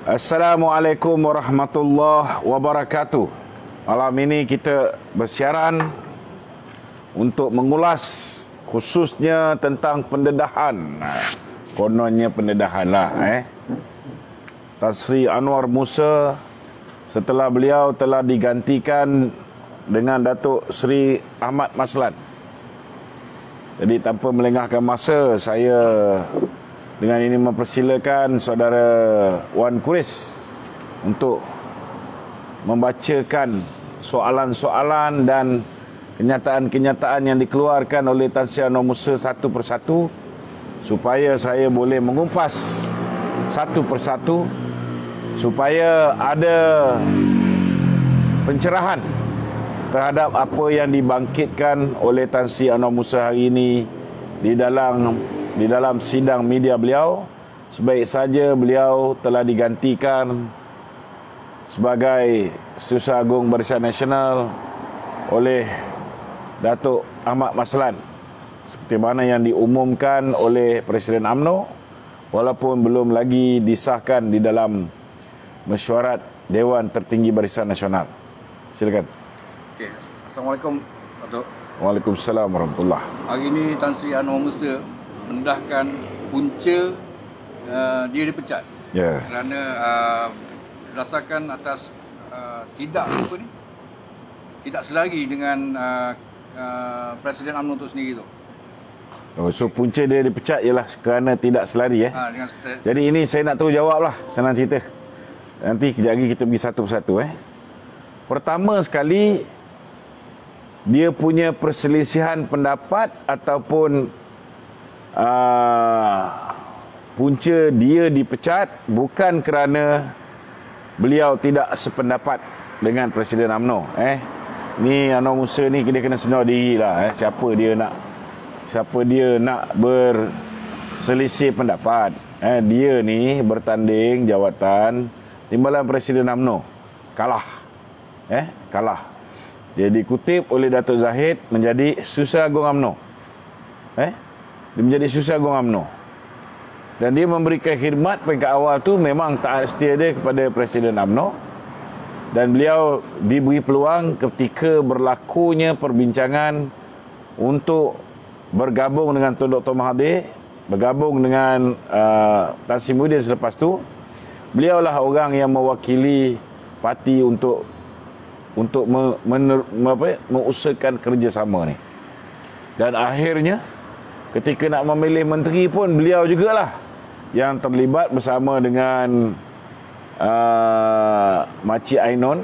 Assalamualaikum warahmatullahi wabarakatuh. Malam ini kita bersiaran untuk mengulas khususnya tentang pendedahan. Kononnya pendedahan lah. Tan Sri Anwar Musa setelah beliau telah digantikan dengan Datuk Seri Ahmad Maslan. Jadi tanpa melengahkan masa, saya dengan ini mempersilakan saudara Wan Kuris untuk membacakan soalan-soalan dan kenyataan-kenyataan yang dikeluarkan oleh Tan Sri Anwar Musa satu persatu, supaya saya boleh mengumpas satu persatu, supaya ada pencerahan terhadap apa yang dibangkitkan oleh Tan Sri Anwar Musa hari ini di dalam sidang media beliau. Sebaik saja beliau telah digantikan sebagai Setiausaha Agung Barisan Nasional oleh Datuk Ahmad Maslan, seperti mana yang diumumkan oleh Presiden UMNO, walaupun belum lagi disahkan di dalam mesyuarat Dewan Tertinggi Barisan Nasional. Silakan. Okey, Assalamualaikum Datuk. Waalaikumsalam warahmatullahi. Hari ini Tan Sri Anwar Musa mendedahkan punca dia dipecat. Ya. Kerana berdasarkan atas tidak selari dengan Presiden UMNO itu sendiri tu. Oh, so punca dia dipecat ialah kerana tidak selari Jadi ini saya nak terus jawab lah, senang cerita. Nanti kejap lagi kita pergi satu persatu Pertama sekali, dia punya perselisihan pendapat ataupun punca dia dipecat bukan kerana beliau tidak sependapat dengan Presiden UMNO. Ni Anwar Musa ni dia kena sedar diri lah. Siapa dia nak berselisih pendapat. Dia ni bertanding jawatan Timbalan Presiden UMNO. Kalah. Dia dikutip oleh Datuk Zahid menjadi Setiausaha Agung UMNO. Dia menjadi Setiausaha Agung UMNO. Dan dia memberikan khidmat peringkat awal tu memang taat setia dia kepada Presiden UMNO. Dan beliau diberi peluang ketika berlakunya perbincangan untuk bergabung dengan Tun Dr. Mahathir, bergabung dengan Tan Sri Muhyiddin selepas tu. Beliaulah orang yang mewakili parti untuk mengusahakan kerjasama ni. Dan akhirnya ketika nak memilih menteri pun beliau jugalah yang terlibat bersama dengan Makcik Ainon,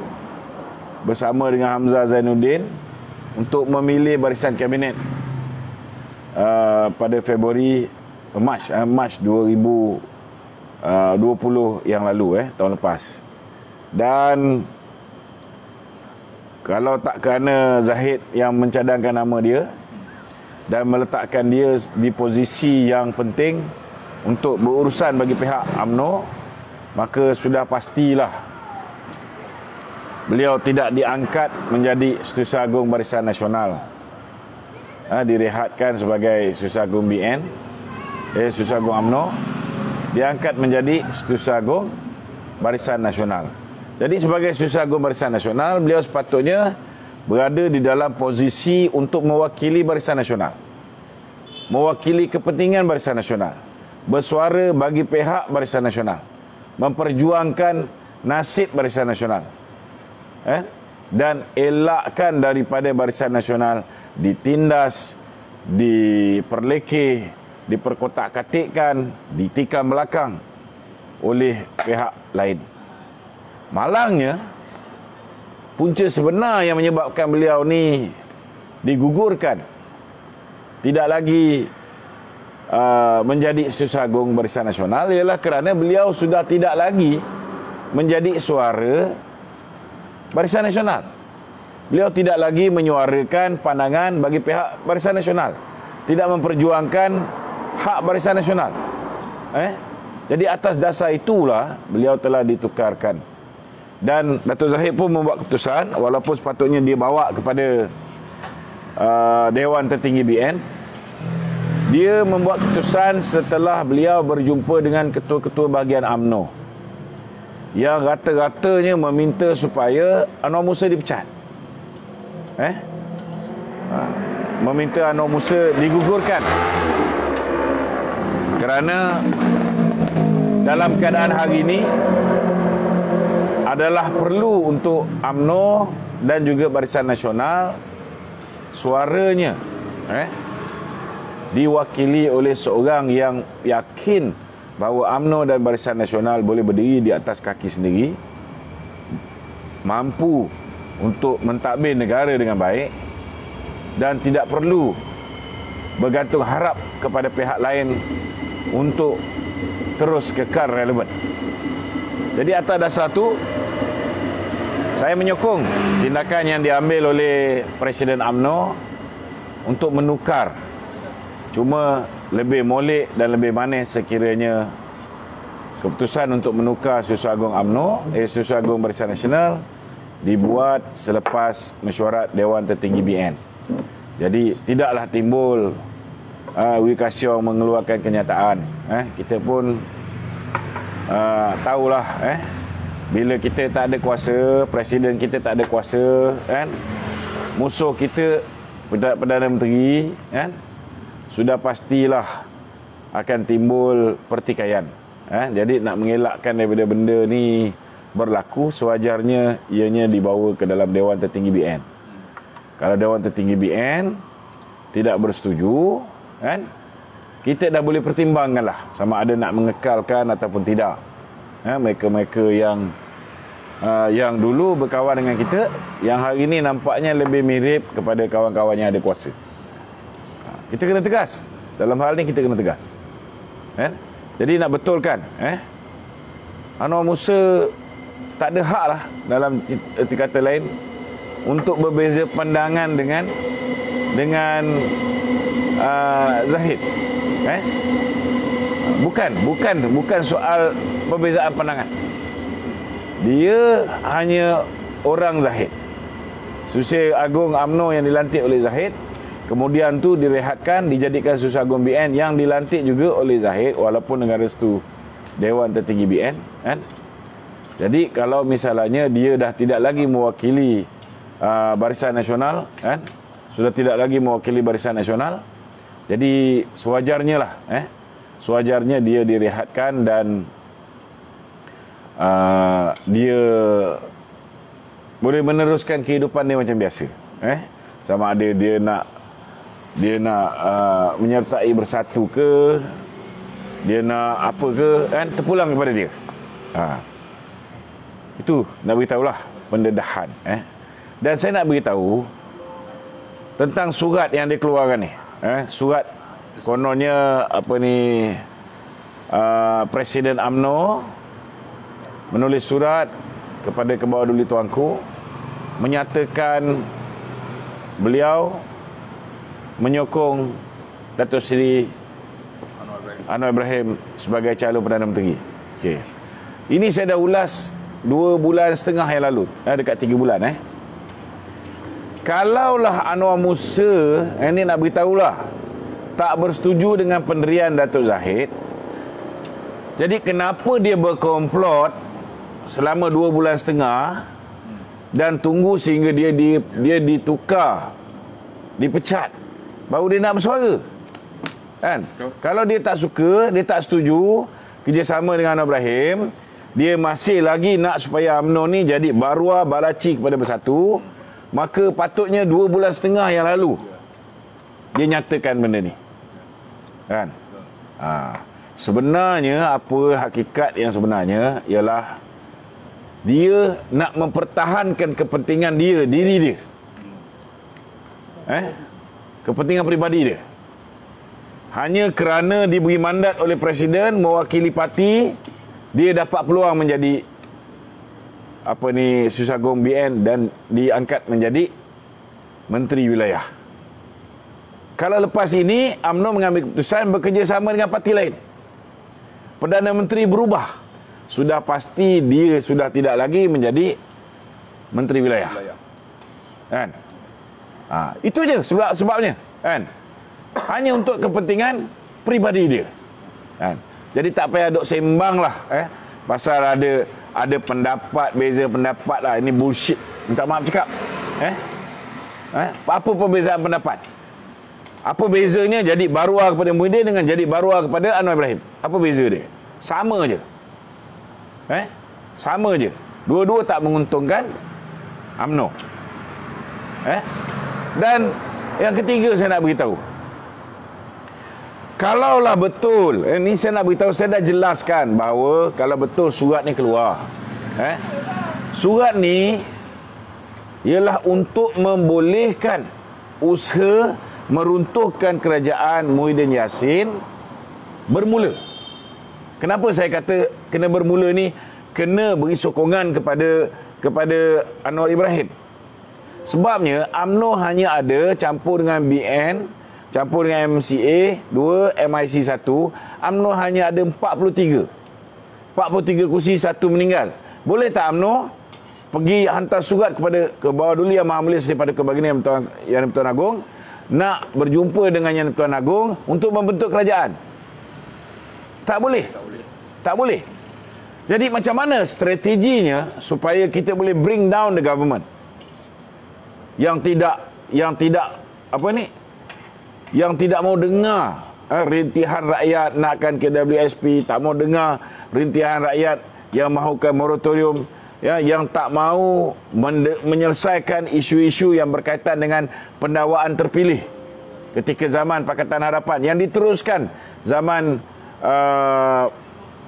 bersama dengan Hamzah Zainuddin untuk memilih barisan kabinet pada Mac 2020 yang lalu, tahun lepas. Dan kalau tak kerana Zahid yang mencadangkan nama dia dan meletakkan dia di posisi yang penting untuk berurusan bagi pihak UMNO, maka sudah pastilah beliau tidak diangkat menjadi Setiausaha Agung Barisan Nasional. Direhatkan sebagai Setiausaha Agung BN, Setiausaha Agung UMNO, diangkat menjadi Setiausaha Agung Barisan Nasional. Jadi sebagai Setiausaha Agung Barisan Nasional, beliau sepatutnya berada di dalam posisi untuk mewakili Barisan Nasional, mewakili kepentingan Barisan Nasional, bersuara bagi pihak Barisan Nasional, memperjuangkan nasib Barisan Nasional, dan elakkan daripada Barisan Nasional ditindas, diperlekeh, diperkotak-katikkan, ditikam belakang oleh pihak lain. Malangnya, punca sebenar yang menyebabkan beliau ni digugurkan, tidak lagi menjadi Setiausaha Agung Barisan Nasional, ialah kerana beliau sudah tidak lagi menjadi suara Barisan Nasional. Beliau tidak lagi menyuarakan pandangan bagi pihak Barisan Nasional, tidak memperjuangkan hak Barisan Nasional. Jadi atas dasar itulah beliau telah ditukarkan. Dan Datuk Zahid pun membuat keputusan, walaupun sepatutnya dia bawa kepada Dewan Tertinggi BN, dia membuat keputusan setelah beliau berjumpa dengan ketua-ketua bahagian UMNO. yang rata-ratanya meminta supaya Anwar Musa dipecat. Meminta Anwar Musa digugurkan. Kerana dalam keadaan hari ini adalah perlu untuk UMNO dan juga Barisan Nasional suaranya diwakili oleh seorang yang yakin bahawa UMNO dan Barisan Nasional boleh berdiri di atas kaki sendiri, mampu untuk mentadbir negara dengan baik dan tidak perlu bergantung harap kepada pihak lain untuk terus kekal relevan. Jadi atas dasar itu, saya menyokong tindakan yang diambil oleh Presiden UMNO untuk menukar. Cuma lebih molek dan lebih manis sekiranya keputusan untuk menukar Susu Agung UMNO, Susu Agung Barisan Nasional dibuat selepas mesyuarat Dewan Tertinggi BN. Jadi tidaklah timbul Wee Ka Siong mengeluarkan kenyataan. Kita pun tahulah bila kita tak ada kuasa, presiden kita tak ada kuasa, musuh kita Perdana Menteri, sudah pastilah akan timbul pertikaian. Jadi nak mengelakkan daripada benda ni berlaku, sewajarnya ianya dibawa ke dalam Dewan Tertinggi BN. Kalau Dewan Tertinggi BN tidak bersetuju, kita dah boleh pertimbangkanlah sama ada nak mengekalkan ataupun tidak. Mereka-mereka yang dulu berkawan dengan kita, yang hari ini nampaknya lebih mirip kepada kawan-kawan yang ada kuasa. Kita kena tegas. Dalam hal ni kita kena tegas. Jadi nak betulkan, Anwar Musa tak ada hak lah, dalam erti kata lain, untuk berbeza pandangan dengan Zahid. Bukan soal perbezaan pandangan. Dia hanya orang Zahid. Susu Agung UMNO yang dilantik oleh Zahid, kemudian tu direhatkan, dijadikan Susu Agung BN yang dilantik juga oleh Zahid walaupun dengan restu Dewan Tertinggi BN. Jadi kalau misalnya dia dah tidak lagi mewakili Barisan Nasional, sudah tidak lagi mewakili Barisan Nasional, jadi sewajarnya lah, sewajarnya dia direhatkan dan dia boleh meneruskan kehidupan dia macam biasa. Sama ada dia nak menyertai bersatu ke, dia nak apa ke, terpulang kepada dia. Itu nak beritahulah pendedahan. Dan saya nak beritahu tentang surat yang dikeluarkan ni. Surat kononnya Presiden UMNO menulis surat kepada Kebawah Duli Tuanku menyatakan beliau menyokong Datuk Seri Anwar Ibrahim sebagai calon Perdana Menteri. Okey. Ini saya dah ulas 2.5 bulan yang lalu, dekat 3 bulan. Kalaulah Anwar Musa, ini nak beritahulah, tak bersetuju dengan pendirian Datuk Zahid, jadi kenapa dia berkomplot selama 2.5 bulan dan tunggu sehingga dia ditukar, dipecat, baru dia nak bersuara? Kalau dia tak suka, dia tak setuju kerjasama dengan Anwar Ibrahim, dia masih lagi nak supaya UMNO ni jadi baruah balaci kepada bersatu, maka patutnya 2.5 bulan yang lalu dia nyatakan benda ni. Sebenarnya apa hakikat yang sebenarnya ialah dia nak mempertahankan kepentingan diri dia. Kepentingan peribadi dia. Hanya kerana diberi mandat oleh Presiden mewakili parti, dia dapat peluang menjadi Susu Agung BN dan diangkat menjadi Menteri Wilayah. Kalau lepas ini UMNO mengambil keputusan bekerjasama dengan parti lain, Perdana Menteri berubah, sudah pasti dia sudah tidak lagi menjadi Menteri Wilayah. Itu je sebabnya. Hanya untuk kepentingan peribadi dia. Jadi tak payah duk sembang lah pasal ada pendapat, beza pendapat lah. Ini bullshit. Minta maaf cakap. Apa perbezaan pendapat? Apa bezanya jadi Barua kepada Muhyiddin dengan jadi Barua kepada Anwar Ibrahim? Apa beza dia? Sama je. Sama je. Dua-dua tak menguntungkan UMNO. Dan yang ketiga saya nak beritahu. Kalaulah betul, ni saya nak beritahu, saya dah jelaskan bahawa kalau betul surat ni keluar. Surat ni ialah untuk membolehkan usaha meruntuhkan kerajaan Muhyiddin Yassin bermula. Kenapa saya kata kena bermula ni? Kena beri sokongan kepada Anwar Ibrahim. Sebabnya UMNO hanya ada campur dengan BN, campur dengan MCA 2, MIC 1, UMNO hanya ada 43 kursi, 1 meninggal. Boleh tak UMNO pergi hantar surat ke bawah dulu Yang Maha Mulia daripada Kebagingan Yang di-Pertuan Agong, nak berjumpa dengan Yang di-Pertuan Agong untuk membentuk kerajaan? Tak boleh. Tak boleh. Jadi macam mana strateginya supaya kita boleh bring down the government yang tidak mau dengar rintihan rakyat nakkan KWSP, tak mau dengar rintihan rakyat yang mahukan moratorium, yang tak mau menyelesaikan isu-isu yang berkaitan dengan pendakwaan terpilih ketika zaman Pakatan Harapan yang diteruskan zaman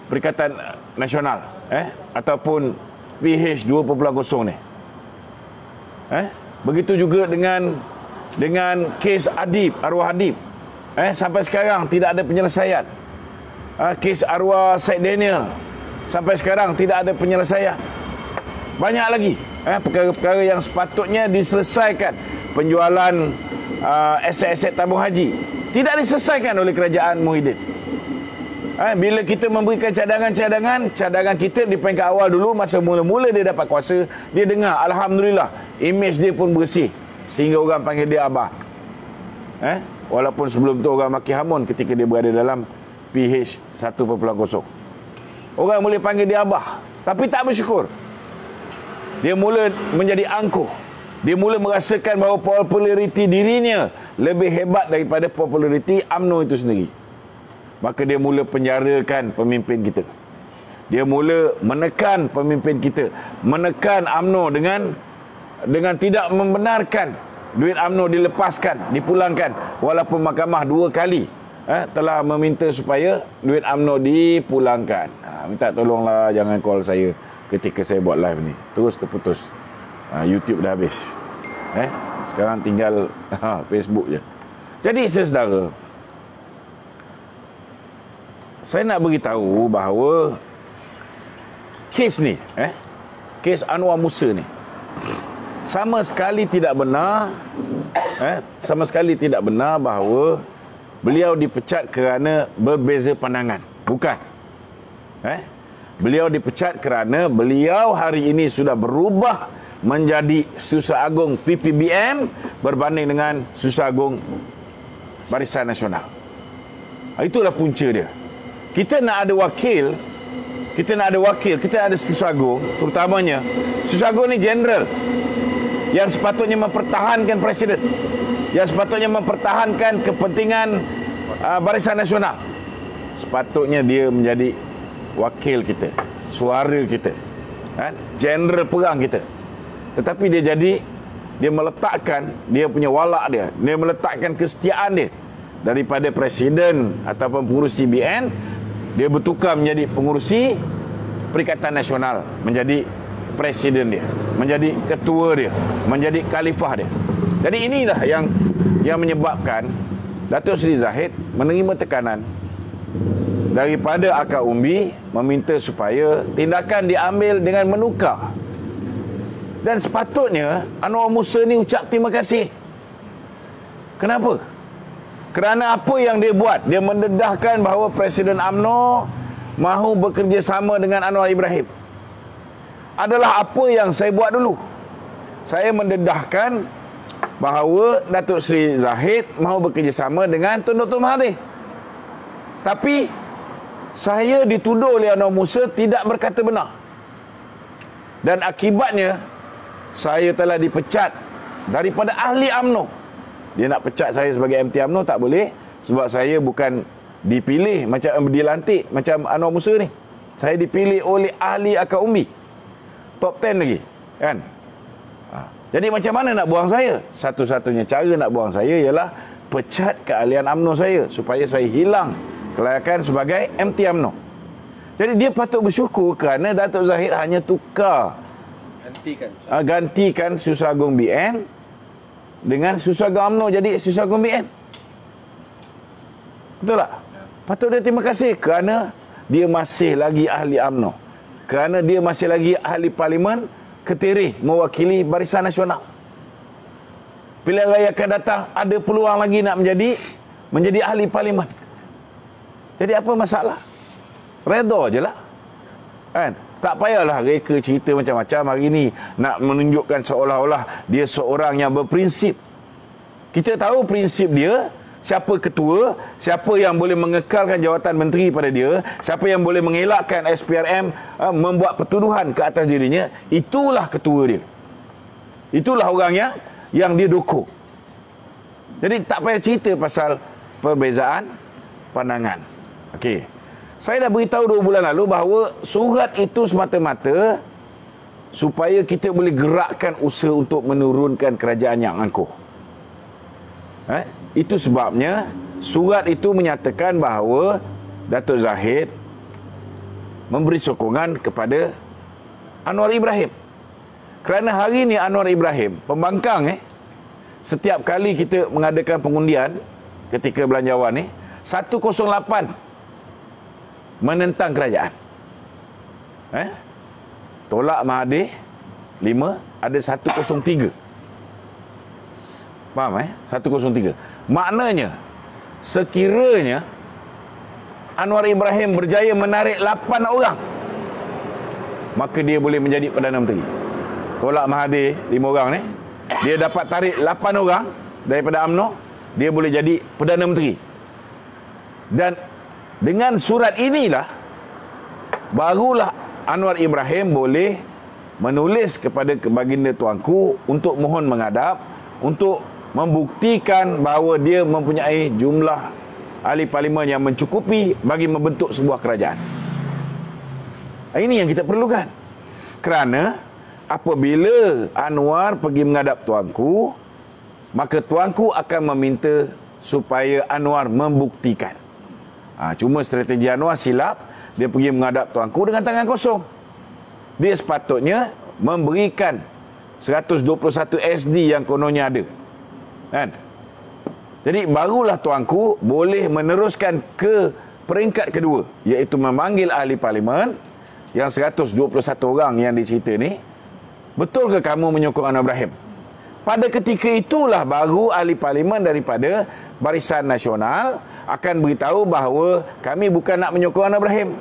Perikatan Nasional ataupun PH 2.0 ni. Begitu juga dengan kes Adib, arwah Adib. Sampai sekarang tidak ada penyelesaian. Kes arwah Syed Daniel, sampai sekarang tidak ada penyelesaian. Banyak lagi perkara-perkara yang sepatutnya diselesaikan. Penjualan aset-aset tabung haji tidak diselesaikan oleh kerajaan Muhyiddin. Bila kita memberikan cadangan kita di peringkat awal dulu, masa mula-mula dia dapat kuasa, dia dengar, alhamdulillah, imej dia pun bersih sehingga orang panggil dia abah. Walaupun sebelum tu orang maki hamun ketika dia berada dalam PH 1.0. Orang boleh panggil dia abah, tapi tak bersyukur. Dia mula menjadi angkuh. Dia mula merasakan bahawa populariti dirinya lebih hebat daripada populariti UMNO itu sendiri. Maka dia mula penjarakan pemimpin kita. Dia mula menekan pemimpin kita, menekan UMNO dengan tidak membenarkan duit UMNO dilepaskan, dipulangkan, walaupun mahkamah 2 kali telah meminta supaya duit UMNO dipulangkan. Minta tolonglah, jangan call saya ketika saya buat live ni. Terus terputus. YouTube dah habis. Sekarang tinggal Facebook je. Jadi saudara, saya nak beritahu bahawa kes ni, kes Anwar Musa ni, sama sekali tidak benar, bahawa beliau dipecat kerana berbeza pandangan. Bukan. Beliau dipecat kerana beliau hari ini sudah berubah menjadi Susah Agung PPBM berbanding dengan Susah Agung Barisan Nasional. Itulah punca dia. Kita nak ada wakil, kita ada Susah Agung, terutamanya Susah Agung ni general yang sepatutnya mempertahankan presiden, yang sepatutnya mempertahankan kepentingan Barisan Nasional. Sepatutnya dia menjadi wakil kita, suara kita, general perang kita. Tetapi dia meletakkan dia punya walak dia meletakkan kesetiaan dia daripada presiden ataupun pengurusi BN, dia bertukar menjadi pengurusi Perikatan Nasional, menjadi presiden dia, menjadi ketua dia, menjadi khalifah dia. Jadi inilah yang menyebabkan Datuk Seri Zahid menerima tekanan daripada Akar Umbi, meminta supaya tindakan diambil dengan menukar. Dan sepatutnya Anwar Musa ni ucap terima kasih. Kenapa? Kerana apa yang dia buat, dia mendedahkan bahawa Presiden UMNO mahu bekerjasama dengan Anwar Ibrahim. Adalah apa yang saya buat dulu. Saya mendedahkan bahawa Datuk Seri Zahid mahu bekerjasama dengan Tun Dr. Mahathir. Tapi saya dituduh oleh Anwar Musa tidak berkata benar. Dan akibatnya saya telah dipecat daripada ahli UMNO. Dia nak pecat saya sebagai MT UMNO tak boleh, sebab saya bukan dipilih macam dilantik macam Anwar Musa ni. Saya dipilih oleh ahli akad umbi. Top 10 lagi, kan? Jadi macam mana nak buang saya? Satu-satunya cara nak buang saya ialah pecat keahlian UMNO saya supaya saya hilang kelayakan sebagai MT UMNO. Jadi dia patut bersyukur kerana Datuk Zahid hanya tukar gantikan Susagong BN dengan Susagong UMNO jadi Susagong BN. Betul tak? Patut dia terima kasih kerana dia masih lagi ahli UMNO. Kerana dia masih lagi ahli parlimen ketirih mewakili Barisan Nasional. Pilihan raya akan datang, ada peluang lagi nak menjadi ahli parlimen. Jadi apa masalah? Redha je lah, kan? Tak payahlah reka cerita macam-macam hari ni nak menunjukkan seolah-olah dia seorang yang berprinsip. Kita tahu prinsip dia, siapa ketua, siapa yang boleh mengekalkan jawatan menteri pada dia, siapa yang boleh mengelakkan SPRM membuat pertuduhan ke atas dirinya, itulah ketua dia. Itulah orangnya yang dia dukung. Jadi tak payah cerita pasal perbezaan pandangan. Okey. Saya dah beritahu 2 bulan lalu bahawa surat itu semata-mata supaya kita boleh gerakkan usaha untuk menurunkan kerajaan yang angkuh. Itu sebabnya surat itu menyatakan bahawa Datuk Zahid memberi sokongan kepada Anwar Ibrahim. Kerana hari ini Anwar Ibrahim, pembangkang setiap kali kita mengadakan pengundian ketika belanjawan 108 menentang kerajaan. Tolak Mahathir 5, ada 103. Faham 103. Maknanya sekiranya Anwar Ibrahim berjaya menarik 8 orang, maka dia boleh menjadi Perdana Menteri. Tolak Mahathir 5 orang ni, dia dapat tarik 8 orang daripada UMNO, dia boleh jadi Perdana Menteri. Dan dengan surat inilah barulah Anwar Ibrahim boleh menulis kepada baginda tuanku untuk mohon menghadap, untuk membuktikan bahawa dia mempunyai jumlah ahli parlimen yang mencukupi bagi membentuk sebuah kerajaan. Ini yang kita perlukan. Kerana apabila Anwar pergi menghadap tuanku, maka tuanku akan meminta supaya Anwar membuktikan. Cuma strategi Anwar silap, dia pergi menghadap tuanku dengan tangan kosong. Dia sepatutnya memberikan 121 SD yang kononnya ada, kan? Jadi barulah tuanku boleh meneruskan ke peringkat kedua, iaitu memanggil ahli parlimen yang 121 orang yang dicerita ni. Betul ke kamu menyokong Anwar Ibrahim? Pada ketika itulah baru ahli parlimen daripada Barisan Nasional akan beritahu bahawa kami bukan nak menyokong Anwar Ibrahim,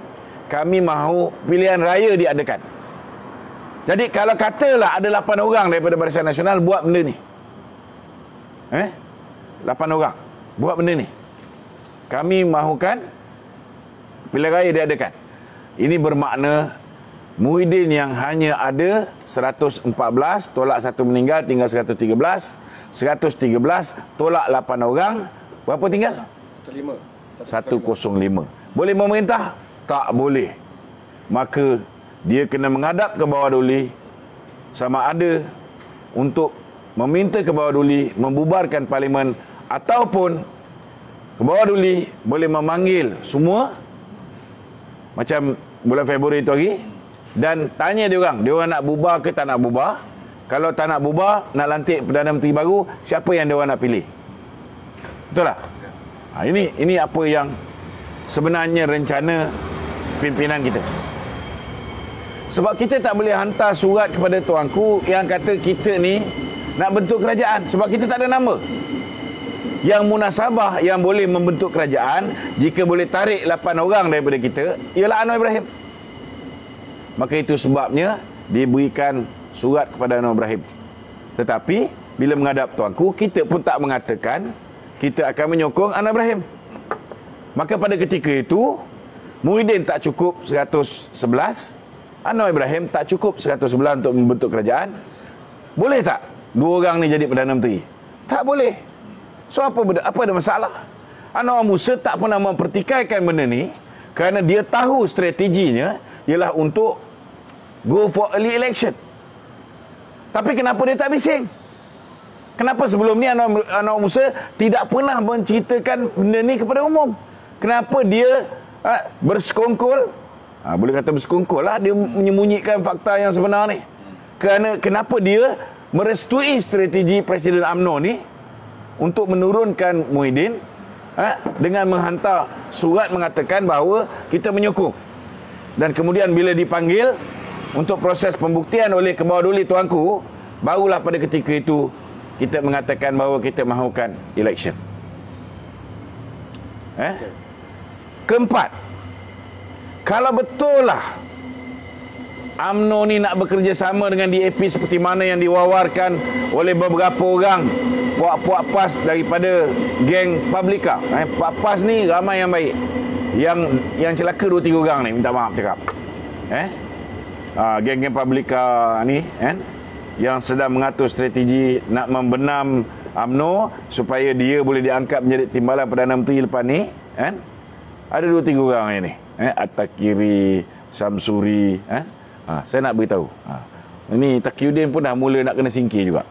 kami mahu pilihan raya diadakan. Jadi kalau katalah ada 8 orang daripada Barisan Nasional buat benda ni, 8 orang buat benda ni, kami mahukan pilihan raya diadakan. Ini bermakna Muhyiddin yang hanya ada 114 tolak 1 meninggal, tinggal 113. 113 tolak 8 orang, berapa tinggal? 105. Boleh memerintah? Tak boleh. Maka dia kena menghadap ke bawah duli, sama ada untuk meminta ke bawah duli membubarkan parlimen, ataupun ke bawah duli boleh memanggil semua macam bulan Februari itu lagi dan tanya dia orang nak bubar ke tak nak bubar. Kalau tak nak bubar, nak lantik Perdana Menteri baru, siapa yang dia orang nak pilih? Betul tak? Ini apa yang sebenarnya rencana pimpinan kita. Sebab kita tak boleh hantar surat kepada tuanku yang kata kita ni nak bentuk kerajaan, sebab kita tak ada nama. Yang munasabah yang boleh membentuk kerajaan, jika boleh tarik 8 orang daripada kita, ialah Anwar Ibrahim. Maka itu sebabnya diberikan surat kepada Anwar Ibrahim. Tetapi bila menghadap tuanku, kita pun tak mengatakan kita akan menyokong Anwar Ibrahim. Maka pada ketika itu Muhyiddin tak cukup 111, Anwar Ibrahim tak cukup 100 bulan untuk membentuk kerajaan. Boleh tak dua orang ni jadi Perdana Menteri? Tak boleh. So apa ada masalah? Anwar Musa tak pernah mempertikaikan benda ni kerana dia tahu strateginya ialah untuk go for early election. Tapi kenapa dia tak bising? Kenapa sebelum ni Anwar Musa tidak pernah menceritakan benda ni kepada umum? Kenapa dia bersekongkol? Boleh kata bersekongkol lah, dia menyembunyikan fakta yang sebenar ni. Kenapa dia merestui strategi Presiden UMNO ni untuk menurunkan Muhyiddin dengan menghantar surat mengatakan bahawa kita menyokong. Dan kemudian bila dipanggil untuk proses pembuktian oleh Kebawah-Duli tuanku, barulah pada ketika itu kita mengatakan bahawa kita mahukan election. Keempat, kalau betul lah UMNO ni nak bekerjasama dengan DAP seperti mana yang diwawarkan oleh beberapa orang puak-puak PAS daripada geng Publica. Puak PAS ni ramai yang baik. Yang celaka 2-3 orang ni, minta maaf cakap. Geng-geng Publica ni yang sedang mengatur strategi nak membenam UMNO supaya dia boleh diangkat menjadi timbalan Perdana Menteri lepas ni, ada 2-3 orang ni, At-Takiri, Samsuri, saya nak beritahu, ini Taqiyuddin pun dah mula nak kena singkir juga,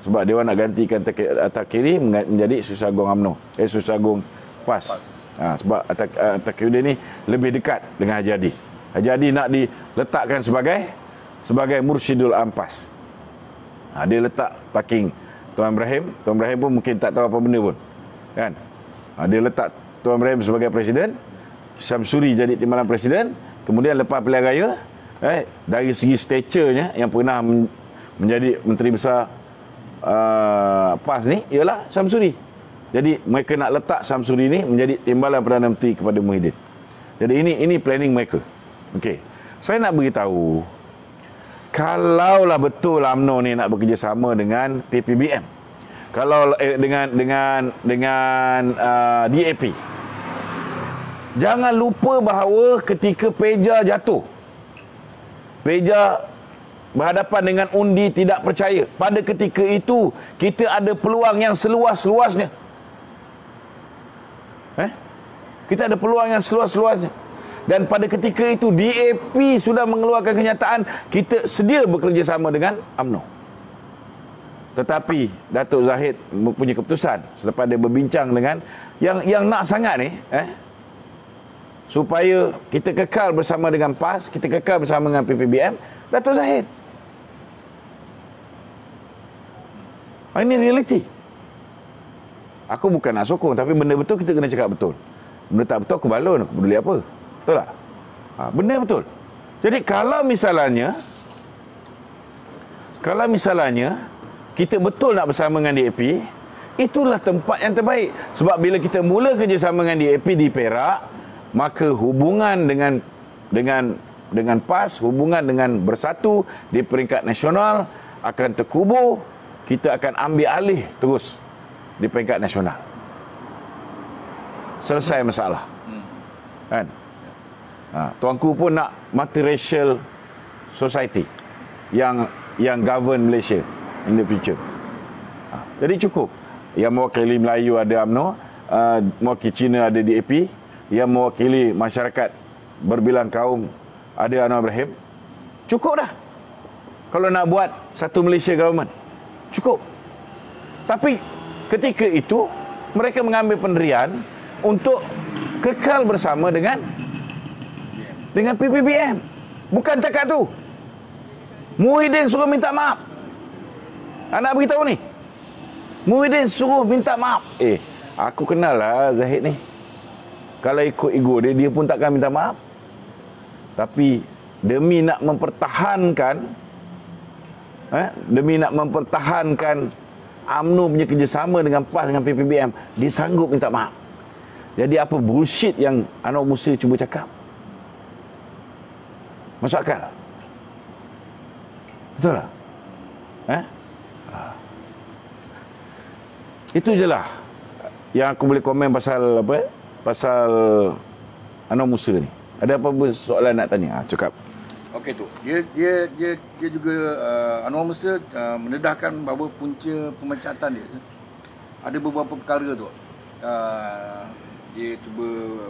sebab dia nak gantikan At-Takiri menjadi Susagong UMNO, Susagong PAS. Sebab Taqiyuddin ni lebih dekat dengan Haji Hadi. Haji Hadi nak diletakkan sebagai Mursyidul Ampas. Dia letak parking Tuan Ibrahim. Tuan Ibrahim pun mungkin tak tahu apa benda pun, kan? Dia letak Tuan Ibrahim sebagai presiden, Syamsuri jadi timbalan presiden. Kemudian lepas pilihan raya, dari segi stature-nya yang pernah menjadi Menteri Besar PAS ni ialah Syamsuri. Jadi mereka nak letak Syamsuri ni menjadi timbalan Perdana Menteri kepada Muhyiddin. Jadi ini planning mereka. Okey. Saya nak beritahu, kalaulah betul UMNO ni nak bekerjasama dengan PPBM, kalau dengan DAP, jangan lupa bahawa ketika Peja jatuh, Peja berhadapan dengan undi tidak percaya, pada ketika itu kita ada peluang yang seluas-luasnya. Kita ada peluang yang seluas-luasnya. Dan pada ketika itu DAP sudah mengeluarkan kenyataan kita sedia bekerjasama dengan UMNO. Tetapi Datuk Zahid mempunyai keputusan selepas dia berbincang dengan yang nak sangat ni, supaya kita kekal bersama dengan PAS, kita kekal bersama dengan PPBM, Datuk Zahid. Ini realiti. Aku bukan nak sokong, tapi benda betul kita kena cakap betul. Benda tak betul aku balon, aku peduli apa? Betul tak? Benda betul. Jadi kalau misalnya kita betul nak bersama dengan DAP, itulah tempat yang terbaik. Sebab bila kita mula kerjasama dengan DAP di Perak, maka hubungan dengan PAS, hubungan dengan Bersatu di peringkat nasional akan terkubur. Kita akan ambil alih terus di peringkat nasional. Selesai masalah. Kan? Tuanku pun nak multiracial society yang govern Malaysia in the future. Jadi cukup. Yang mewakili Melayu ada UMNO, mewakili Cina ada DAP, yang mewakili masyarakat berbilang kaum ada Anwar Ibrahim. Cukup dah. Kalau nak buat satu Malaysia government, cukup. Tapi ketika itu mereka mengambil pendirian untuk kekal bersama dengan PPBM. Bukan takat tu. Muhyiddin suruh minta maaf. Nak beritahu ni. Muhyiddin suruh minta maaf. Aku kenal lah Zahid ni. Kalau ikut ego dia pun takkan minta maaf. Tapi demi nak mempertahankan UMNO punya kerjasama dengan PAS dengan PPBM, dia sanggup minta maaf. Jadi apa bullshit yang Anwar Musa cuba cakap? Masuk akal? Betul tak? Itu je lah yang aku boleh komen pasal Anwar Musa ni. Ada apa-apa soalan nak tanya? Cakap. Okey tu. Dia juga Anwar Musa mendedahkan bahawa punca pemecatan dia ada beberapa perkara tu. Dia cuba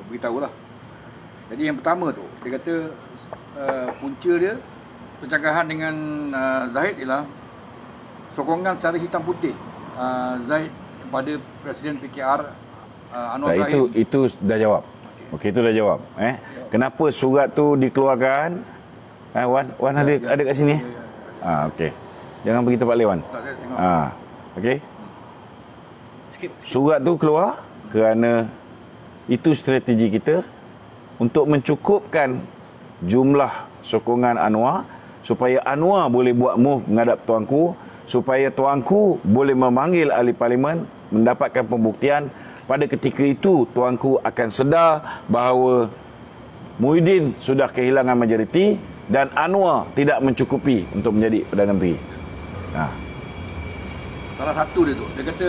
beritahulah. Jadi yang pertama tu, dia kata punca dia percakapan dengan Zahid ialah sokongan secara hitam putih Zahid kepada Presiden PKR Anwar Ibrahim. Itu dah jawab. Okey, itu dah jawab. Kenapa surat tu dikeluarkan? Wan ada kat sini. Okey. Jangan pergi tempat Wan. Tak, saya tengok. Okey. Surat tu keluar kerana itu strategi kita untuk mencukupkan jumlah sokongan Anwar supaya Anwar boleh buat move menghadap tuanku, supaya tuanku boleh memanggil ahli parlimen mendapatkan pembuktian. Pada ketika itu tuanku akan sedar bahawa Muhyiddin sudah kehilangan majoriti dan Anwar tidak mencukupi untuk menjadi Perdana Menteri. Salah satu dia tu, dia kata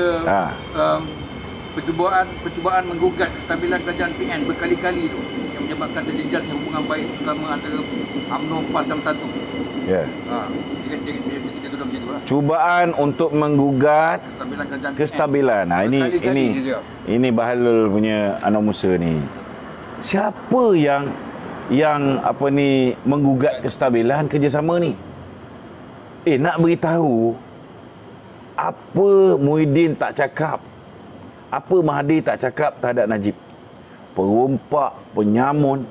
percubaan menggugat kestabilan kerajaan PN berkali-kali tu yang menyebabkan terjejasnya hubungan baik terutama antara UMNO, PAS dan Bersatu. Ya. Dia tuduh macam tu lah. Cubaan untuk menggugat Kestabilan kerajaan kestabilan. Ini Bahalul punya Anwar Musa ni. Siapa yang menggugat kestabilan kerjasama ni? Nak beritahu apa Muhyiddin tak cakap, apa Mahathir tak cakap terhadap Najib. Perompak, penyamun,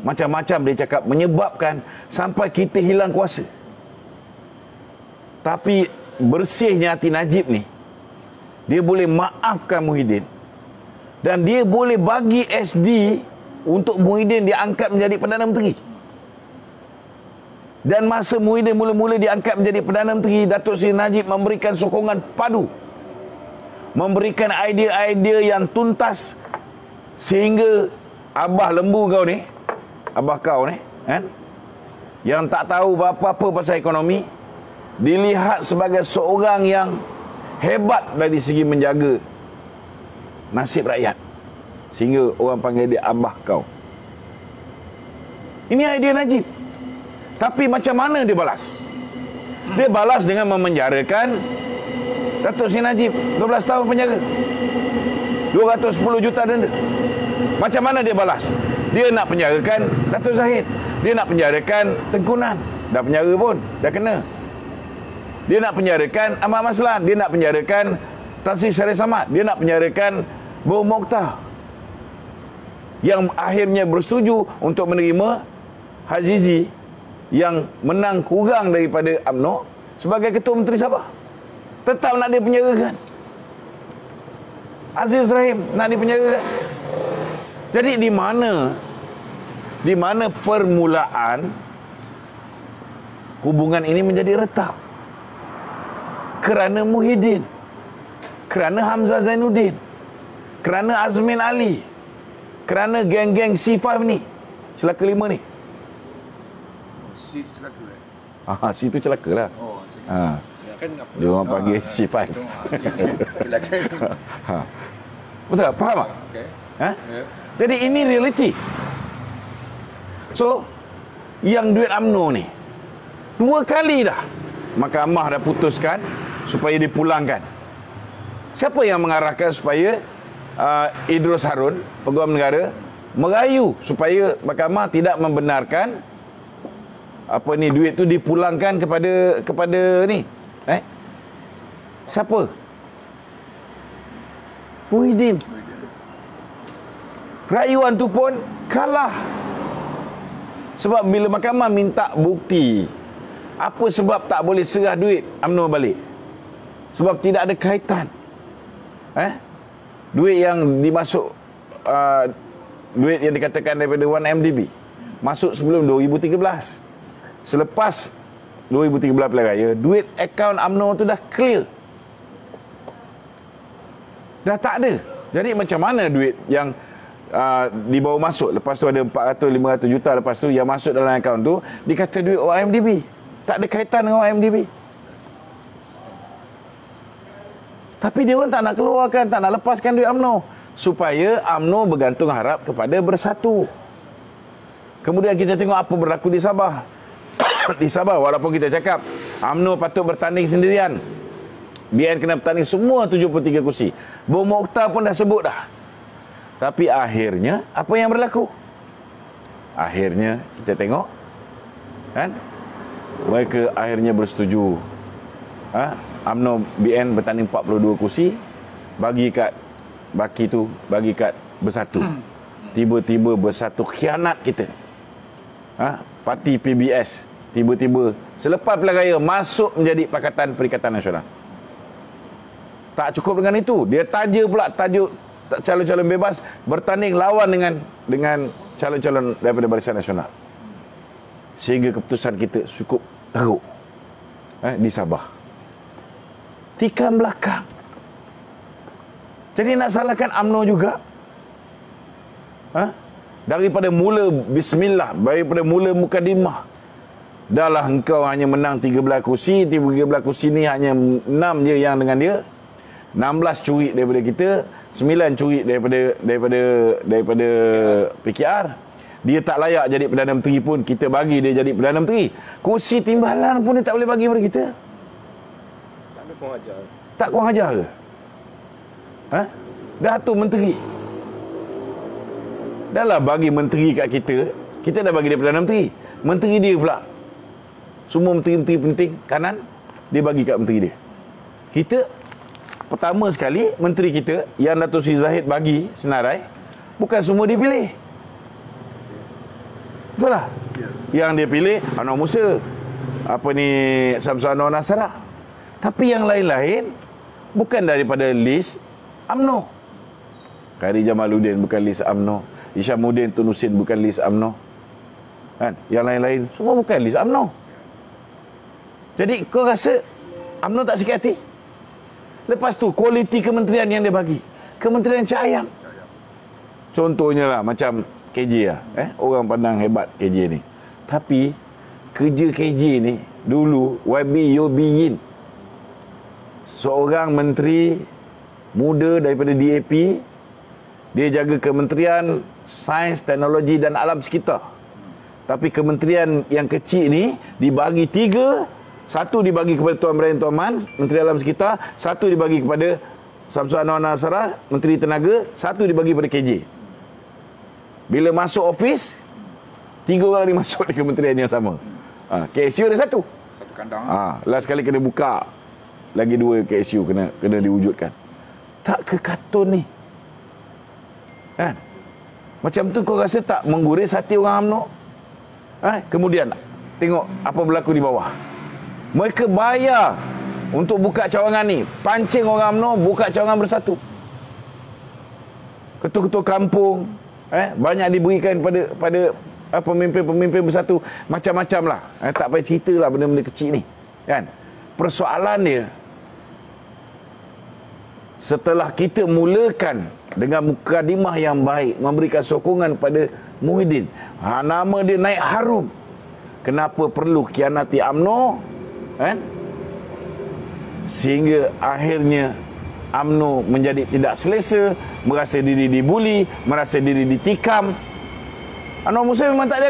macam-macam dia cakap menyebabkan sampai kita hilang kuasa. Tapi bersihnya hati Najib ni, dia boleh maafkan Muhyiddin dan dia boleh bagi SD untuk Muhyiddin diangkat menjadi Perdana Menteri. Dan masa Muhyiddin mula-mula diangkat menjadi Perdana Menteri, Datuk Seri Najib memberikan sokongan padu, memberikan idea-idea yang tuntas, sehingga abah lembu kau ni, abah kau ni, yang tak tahu apa-apa pasal ekonomi, dilihat sebagai seorang yang hebat dari segi menjaga nasib rakyat, sehingga orang panggil dia abah kau. Ini idea Najib. Tapi macam mana dia balas? Dia balas dengan memenjarakan Datuk Seri Najib 12 tahun penjara, 210 juta denda. Macam mana dia balas? Dia nak penjarakan Datuk Zahid, dia nak penjarakan Tengku Nan, dah penjara pun, dah kena. Dia nak penjarakan Ahmad Maslan, dia nak penjarakan Tan Sri Syarif Samad, dia nak penjarakan Boh Mokhtar, yang akhirnya bersetuju untuk menerima Hazizi yang menang kurang daripada UMNO sebagai Ketua Menteri Sabah. Tetap nak dipenjarakan. Aziz Rahim nak dipenjarakan. Jadi di mana permulaan hubungan ini menjadi retak? Kerana Muhyiddin, kerana Hamzah Zainuddin, kerana Azmin Ali, kerana geng-geng C5 ni, celaka 5 ni. C tu celaka lah. C tu celaka lah. Oh, kan dia orang panggil C5. Betul tak? Faham tak? Okay. Jadi ini realiti. So, yang duit UMNO ni 2 kali dah Mahkamah dah putuskan supaya dipulangkan. Siapa yang mengarahkan supaya Idrus Harun, Peguam Negara, merayu supaya Mahkamah tidak membenarkan duit tu dipulangkan kepada ni? Siapa? Muhyiddin. Rayuan tu pun kalah. Sebab bila Mahkamah minta bukti apa sebab tak boleh serah duit UMNO balik, sebab tidak ada kaitan duit yang dimasuk, duit yang dikatakan daripada 1MDB masuk sebelum 2013. Selepas 2013 pilihan raya, duit akaun UMNO tu dah clear, dah tak ada. Jadi macam mana duit yang dibawa masuk, lepas tu ada 400-500 juta, lepas tu yang masuk dalam akaun tu dikata duit OMDB, tak ada kaitan dengan OMDB. Tapi dia pun tak nak keluarkan, tak nak lepaskan duit UMNO, supaya UMNO bergantung harap kepada Bersatu. Kemudian kita tengok apa berlaku di Sabah. Di Sabah, walaupun kita cakap UMNO patut bertanding sendirian, BN kena bertanding semua 73 kursi. Bung Mokhtar pun dah sebut dah. Tapi akhirnya, apa yang berlaku? Akhirnya, kita tengok, kan? Mereka akhirnya bersetuju. UMNO BN bertanding 42 kursi, bagi kat Baki tu, bagi kat Bersatu. Tiba-tiba Bersatu khianat kita. Parti PBS tiba-tiba selepas pilihan raya masuk menjadi Pakatan Perikatan Nasional. Tak cukup dengan itu, dia taja pula tajuk calon-calon bebas bertanding lawan dengan calon-calon daripada Barisan Nasional. Sehingga keputusan kita cukup teruk di Sabah. Tikam belakang. Jadi nak salahkan UMNO juga? Daripada mula bismillah, daripada mula mukadimah, dahlah engkau hanya menang 13 kursi, 13 kursi ni hanya 6 je yang dengan dia. 16 curi daripada kita, 9 curi daripada PKR. Dia tak layak jadi Perdana Menteri pun kita bagi dia jadi Perdana Menteri. Kursi timbalan pun dia tak boleh bagi pada kita. Tak ada kurang ajar. Tak kurang ajar ke? Dah tu menteri. Dah lah bagi menteri kat kita, kita dah bagi dia Perdana Menteri. Menteri dia pula, semua menteri-menteri penting kanan, dia bagi kat menteri dia. Kita, pertama sekali, menteri kita, yang Dato' Sri Zahid bagi senarai, bukan semua dia pilih. Betul lah? Yang dia pilih, Anwar Musa, Samsul Anwar Nasrallah. Tapi yang lain-lain, bukan daripada list UMNO. Khairi Jamaluddin bukan list UMNO. Isyamuddin Tunusin bukan list UMNO. Kan? Yang lain-lain semua bukan list UMNO. Jadi kau rasa UMNO tak sikit hati? Lepas tu kualiti kementerian yang dia bagi, kementerian cahayam. Contohnya lah macam KJ lah. Orang pandang hebat KJ ni. Tapi kerja KJ ni dulu YB Yobiyin, seorang menteri muda daripada DAP, dia jaga Kementerian Sains, Teknologi dan Alam Sekitar. Tapi kementerian yang kecil ni dibagi 3. Satu dibagi kepada Tuan Ibrahim Tuan Man, Menteri Alam Sekitar. Satu dibagi kepada Samsul Anwar Nasrallah, Menteri Tenaga. Satu dibagi kepada KJ. Bila masuk ofis, 3 orang ni masuk di kementerian yang sama. KSU ada satu kandang. Last kali kena buka, lagi 2 KSU kena diwujudkan. Tak ke katun ni? Kan? Macam tu kau rasa tak mengguris hati orang UMNO? Kemudian tengok apa berlaku di bawah. Mereka bayar untuk buka cawangan ni. Pancing orang UMNO buka cawangan Bersatu. Ketua-ketua kampung banyak diberikan pada pemimpin-pemimpin Bersatu. Macam-macam lah. Tak payah cerita lah benda-benda kecil ni. Kan? Persoalan dia, setelah kita mulakan dengan mukadimah yang baik, memberikan sokongan pada Muhyiddin, nama dia naik harum. Kenapa perlu khianati UMNO? Sehingga akhirnya UMNO menjadi tidak selesa, merasa diri dibuli, merasa diri ditikam. Anwar Musa memang tak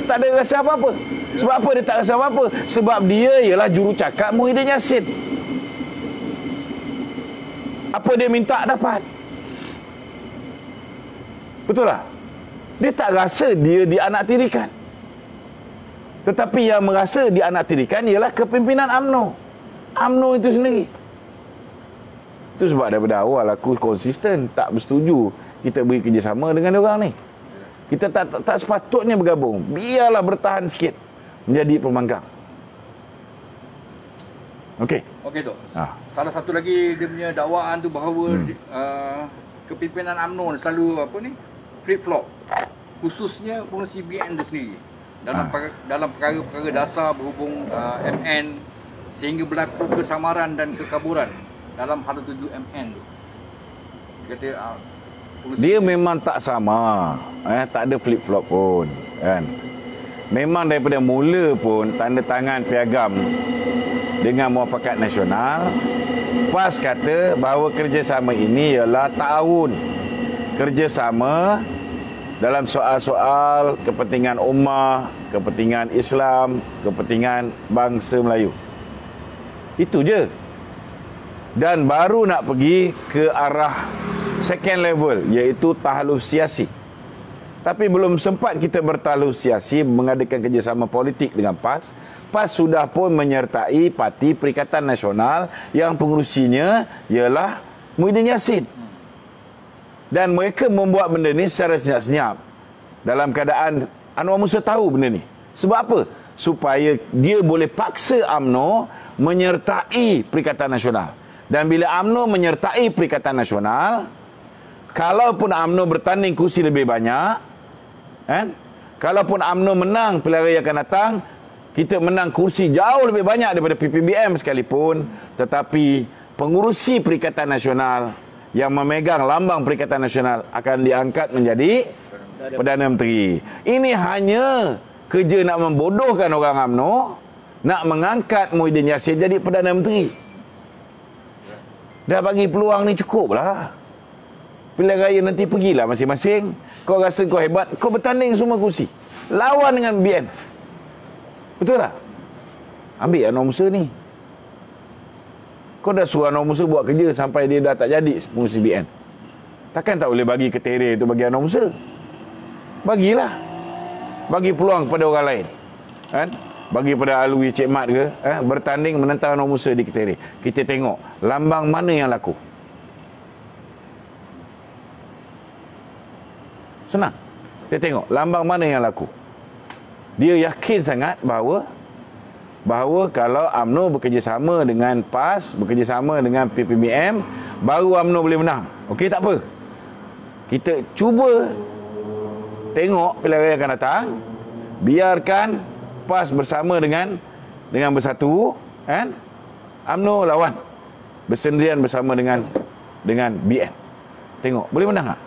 ada rasa apa-apa. Sebab apa dia tak rasa apa-apa? Sebab dia ialah jurucakap Muhyiddin Yassin. Apa dia minta dapat. Betul tak? Dia tak rasa dia dianaktirikan. Tetapi yang merasa dianaktirikan ialah kepimpinan UMNO. UMNO itu sendiri. Itu sebab daripada awal aku konsisten tak bersetuju kita beri kerjasama dengan orang ni. Kita tak sepatutnya bergabung. Biarlah bertahan sikit menjadi pembangkang. Okey. Okey tu. Salah satu lagi dia punya dakwaan tu bahawa kepimpinan UMNO selalu flip flop. Khususnya pengurusi BN tu sendiri. Dalam perkara-perkara dasar berhubung MN, sehingga berlaku kesamaran dan kekaburan dalam hala tuju MN tu. Kata dia memang tak sama, tak ada flip flop pun, kan. Memang daripada mula pun tanda tangan piagam dengan Muafakat Nasional, PAS kata bahawa kerjasama ini ialah tahun kerjasama dalam soal-soal kepentingan ummah, kepentingan Islam, kepentingan bangsa Melayu. Itu je. Dan baru nak pergi ke arah second level, iaitu tahaluf siasi. Tapi belum sempat kita bertahaluf siasi, mengadakan kerjasama politik dengan PAS. PAS sudah pun menyertai Parti Perikatan Nasional yang pengurusinya ialah Muhyiddin Yassin. Dan mereka membuat benda ni secara senyap-senyap. Dalam keadaan Anwar Musa tahu benda ni. Sebab apa? Supaya dia boleh paksa UMNO menyertai Perikatan Nasional. Dan bila UMNO menyertai Perikatan Nasional, kalaupun UMNO bertanding kursi lebih banyak, kalaupun UMNO menang pilihan raya akan datang, kita menang kursi jauh lebih banyak daripada PPBM sekalipun, tetapi pengurusi Perikatan Nasional yang memegang lambang Perikatan Nasional akan diangkat menjadi Perdana Menteri. Ini hanya kerja nak membodohkan orang UMNO, nak mengangkat Muhyiddin Yassin jadi Perdana Menteri. Dah bagi peluang ni cukup lah. Pilihan raya nanti pergilah masing-masing. Kau rasa kau hebat, kau bertanding semua kursi. Lawan dengan BN. Betul tak? Ambil Anwar Musa ni. Kau dah suruh Anwar Musa buat kerja sampai dia dah tak jadi pengurusi BN. Takkan tak boleh bagi ketera tu bagi Anwar Musa? Bagilah. Bagi peluang kepada orang lain. Bagi pada Alwi Cik Mat ke, bertanding menentang Anwar Musa di ketera. Kita tengok lambang mana yang laku. Senang. Kita tengok lambang mana yang laku. Dia yakin sangat bahawa kalau UMNO bekerjasama dengan PAS, bekerjasama dengan PPBM, baru UMNO boleh menang. Okey, tak apa. Kita cuba tengok pilihan raya akan datang. Biarkan PAS bersama dengan bersatu, UMNO lawan bersendirian bersama dengan BN. Tengok boleh menang tak?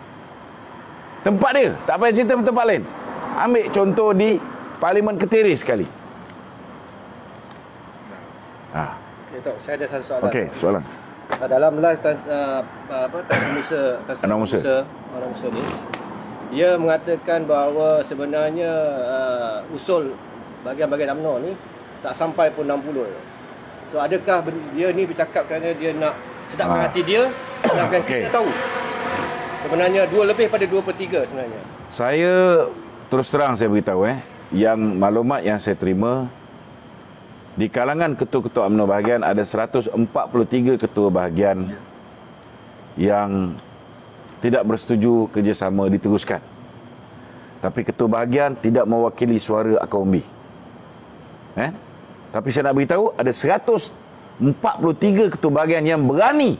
Tempat dia, tak payah cerita tempat lain. Ambil contoh di Parlimen Ketiri sekali. Okey, Tok, saya ada satu soalan. Okey, soalan. Dalam live Anwar Musa ni, dia mengatakan bahawa sebenarnya usul bahagian-bahagian UMNO ni tak sampai pun 60. So adakah dia ni bercakap kerana dia nak sedapkan hati dia, sedapkan kita tahu sebenarnya 2 lebih pada 2/3 sebenarnya. Saya terus terang saya beritahu yang maklumat yang saya terima, di kalangan ketua-ketua UMNO bahagian ada 143 ketua bahagian yang tidak bersetuju kerjasama diteruskan. Tapi ketua bahagian tidak mewakili suara akar umbi. Tapi saya nak beritahu ada 143 ketua bahagian yang berani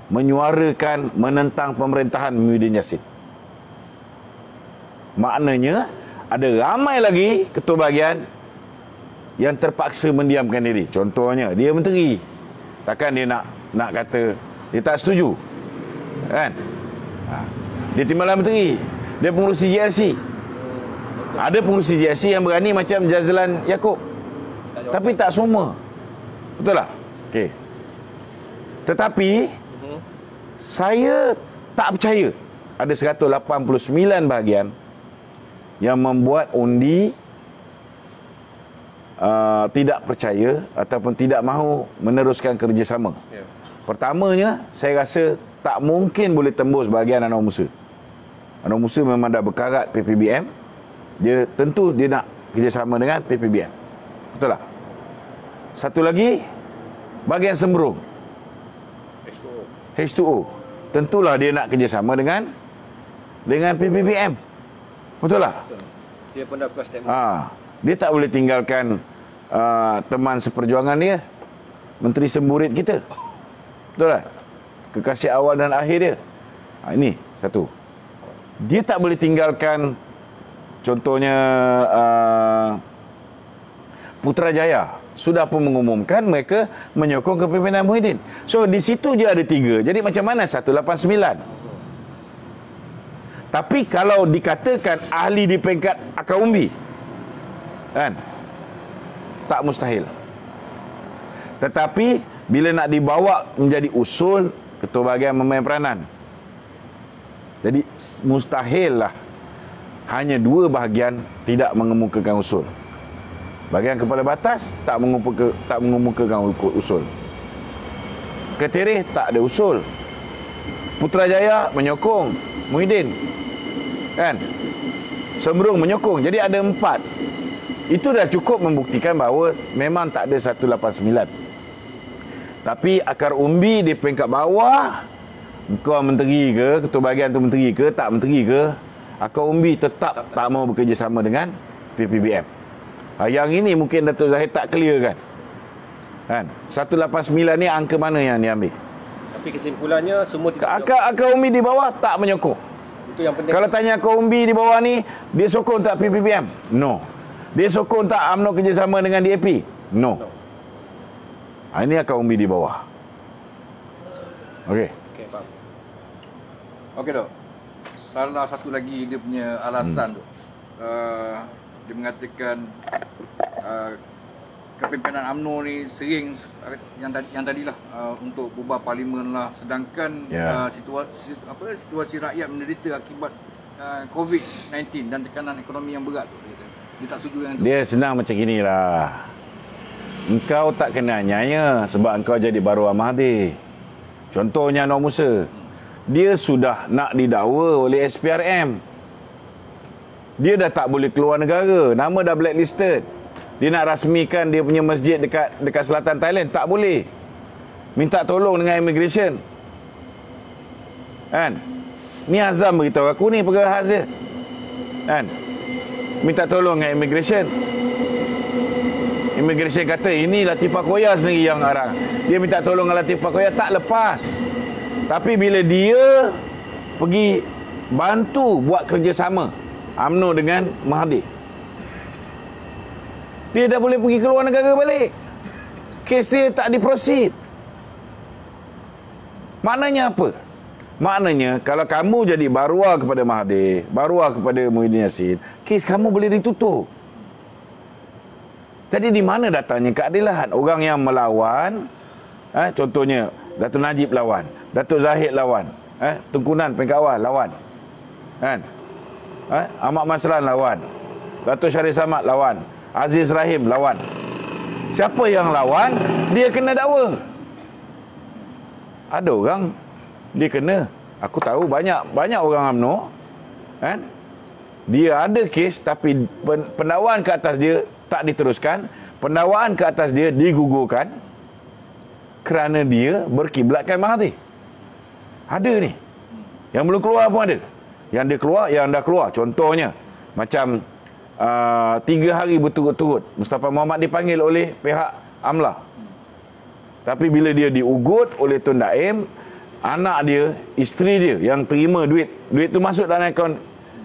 menyuarakan menentang pemerintahan Muhyiddin Yassin. Maknanya ada ramai lagi ketua bahagian yang terpaksa mendiamkan diri. Contohnya dia menteri, takkan dia nak kata dia tak setuju, dia timbalan menteri, dia pengurusi GRC. Ada pengurusi GRC yang berani macam Jazlan Yaakob, tapi tak semua. Betul tak? Okey. Tetapi saya tak percaya ada 189 bahagian yang membuat undi tidak percaya ataupun tidak mahu meneruskan kerjasama. Pertamanya, saya rasa tak mungkin boleh tembus bahagian Anwar Musa. Anwar Musa memang dah berkarat PPBM. Dia tentu dia nak kerjasama dengan PPBM. Betul tak? Satu lagi, bahagian Sembrong, H2O. Tentulah dia nak kerjasama dengan PPBM. Betul tak? Dia pun dah keluar statement. Dia tak boleh tinggalkan teman seperjuangan dia, Menteri Semburit kita. Betul tak? Kekasih awal dan akhir dia. Ini satu. Dia tak boleh tinggalkan contohnya Putrajaya. Sudah pun mengumumkan mereka menyokong kepimpinan Muhyiddin. So di situ je ada 3. Jadi macam mana 189? Tapi kalau dikatakan ahli di peringkat akar umbi, tak mustahil. Tetapi bila nak dibawa menjadi usul, ketua bahagian memain peranan. Jadi mustahil lah hanya 2 bahagian tidak mengemukakan usul. Bahagian kepala batas tak mengemukakan usul. Ketirih tak ada usul. Putrajaya menyokong Muhyiddin, kan? Sembrung menyokong. Jadi ada 4. Itu dah cukup membuktikan bahawa memang tak ada 189. Tapi akar umbi di peringkat bawah, kau menteri ke, ketua bahagian tu menteri ke, tak menteri ke, akar umbi tetap tak mau bekerjasama dengan PPBM. Yang ini mungkin Datuk Zahid tak clear kan? 189 ni angka mana yang diambil? Tapi kesimpulannya semua tidak Akar umbi di bawah tak menyokong. itu yang penting. Kalau tanya akar umbi di bawah ni, dia sokong tak PPBM? No. Dia sokong tak UMNO kerjasama dengan DAP? No. Ini akar umbi di bawah. Okey. Okey, faham. Okey, Dok. Salah satu lagi dia punya alasan tu. Dia mengatakan kepimpinan UMNO ni sering yang tadilah untuk bubar parlimen lah, sedangkan situasi rakyat menderita akibat COVID-19 dan tekanan ekonomi yang berat tu. Dia tak setuju yang tu. Dia senang macam inilah. Engkau tak kena nyaya sebab engkau jadi baru Mahathir. Contohnya Anwar Musa. Dia sudah nak didakwa oleh SPRM. Dia dah tak boleh keluar negara, nama dah blacklisted. Dia nak rasmikan dia punya masjid dekat selatan Thailand, tak boleh. Minta tolong dengan immigration. Kan? Ni Azam beritahu aku ni perkara khas dia. Kan? Minta tolong dengan immigration. Immigration kata ini Latifah Koya sendiri yang arang. Dia minta tolong dengan Latifah Koya, tak lepas. Tapi bila dia pergi bantu buat kerjasama UMNO dengan Mahathir, dia dah boleh pergi keluar negara balik. Kes dia tak diproceed. Maknanya apa? Maknanya kalau kamu jadi baruah kepada Mahathir, baruah kepada Muhyiddin Yassin, kes kamu boleh ditutup. Jadi di mana datangnya keadilan? Orang yang melawan, contohnya Datuk Najib lawan, Datuk Zahid lawan, Tunku Nan peringkat awal lawan, kan? Ahmad Maslan lawan, Datuk Syarif Samad lawan, Aziz Rahim lawan. Siapa yang lawan, dia kena dakwa. Ada orang dia kena. Aku tahu banyak orang UMNO, kan? Dia ada kes tapi pendakwaan ke atas dia tak diteruskan, pendakwaan ke atas dia digugurkan kerana dia berkiblatkan Mahathir. Ada ni. Yang belum keluar pun ada. Yang dia keluar, yang dah keluar. Contohnya macam 3 hari berturut-turut Mustafa Mohamed dipanggil oleh pihak AMLA. Tapi bila dia diugut oleh Tun Daim, anak dia, isteri dia yang terima duit tu masuk dalam akaun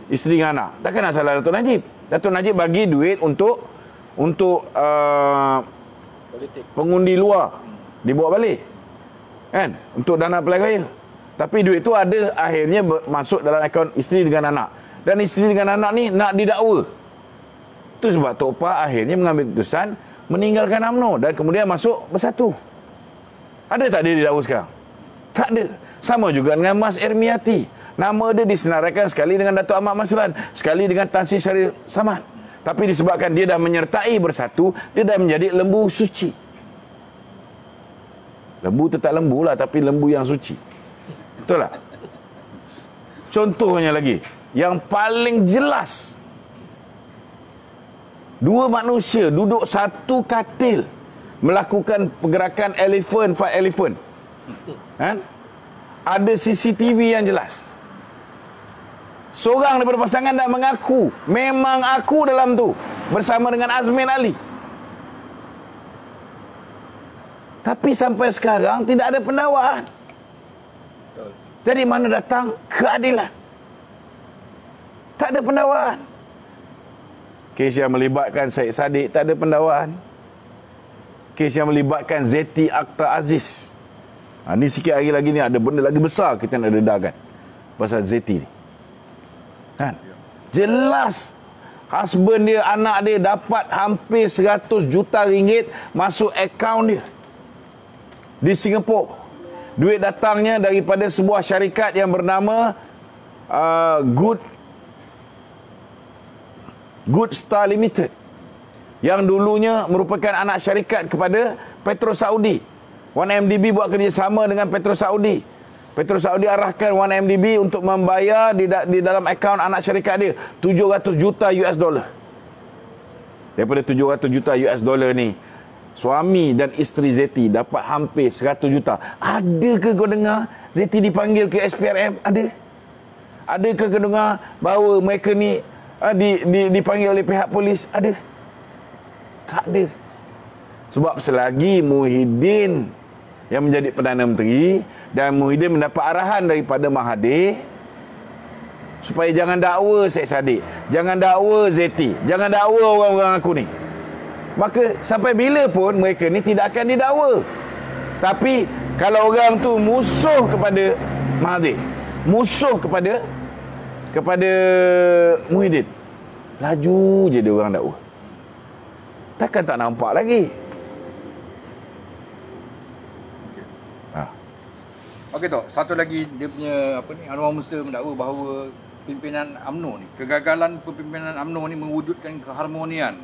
isteri dengan anak. Takkan nak salah Datuk Najib. Datuk Najib bagi duit untuk pengundi luar dibawa balik, kan, untuk dana pilihan raya. Tapi duit tu ada akhirnya masuk dalam akaun isteri dengan anak, dan isteri dengan anak ni nak didakwa. Itu sebab Tok Pa akhirnya mengambil keputusan meninggalkan UMNO dan kemudian masuk Bersatu. Ada tak dia didakwa sekarang? Tak ada. Sama juga dengan Mas Ermiati. Nama dia disenaraikan sekali dengan Datuk Ahmad Maslan, sekali dengan Tan Sri Syarif Samad. Tapi disebabkan dia dah menyertai Bersatu, dia dah menjadi lembu suci. Lembu tu tak lembu lah, tapi lembu yang suci. Betul tak? Contohnya lagi, yang paling jelas, 2 manusia duduk satu katil melakukan pergerakan elephant fight elephant, kan? Ada CCTV yang jelas. Seorang daripada pasangan dah mengaku, memang aku dalam tu bersama dengan Azmin Ali. Tapi sampai sekarang tidak ada pendakwaan. Jadi mana datang keadilan? Tak ada pendakwaan. Kes yang melibatkan Syed Saddiq tak ada pendakwaan. Kes yang melibatkan Zeti Akhtar Aziz, ni sikit hari lagi ni ada benda lagi besar kita nak dedahkan pasal Zeti ni, kan? Jelas husband dia, anak dia dapat hampir 100 juta ringgit masuk akaun dia di Singapura. Duit datangnya daripada sebuah syarikat yang bernama Good Good Star Limited, yang dulunya merupakan anak syarikat kepada Petro Saudi. 1MDB buat kerjasama dengan Petro Saudi. Petro Saudi arahkan 1MDB untuk membayar di dalam akaun anak syarikat dia 700 juta US dollar. Daripada 700 juta US dollar ni, suami dan isteri Zeti dapat hampir 100 juta. Adakah kau dengar Zeti dipanggil ke SPRM? Ada? Adakah kau dengar bahawa mereka ni dipanggil oleh pihak polis? Ada? Tak ada. Sebab selagi Muhyiddin yang menjadi Perdana Menteri dan Muhyiddin mendapat arahan daripada Mahathir supaya jangan dakwa Syed Saddiq, jangan dakwa Zeti, jangan dakwa orang-orang aku ni, maka sampai bila pun mereka ni tidak akan didakwa. Tapi kalau orang tu musuh kepada Mahathir, musuh kepada Muhyiddin, laju je dia orang dakwa. Takkan tak nampak lagi. Okey Tok, satu lagi dia punya Anwar Musa mendakwa bahawa pimpinan UMNO ni, kegagalan pimpinan UMNO ni mewujudkan keharmonian,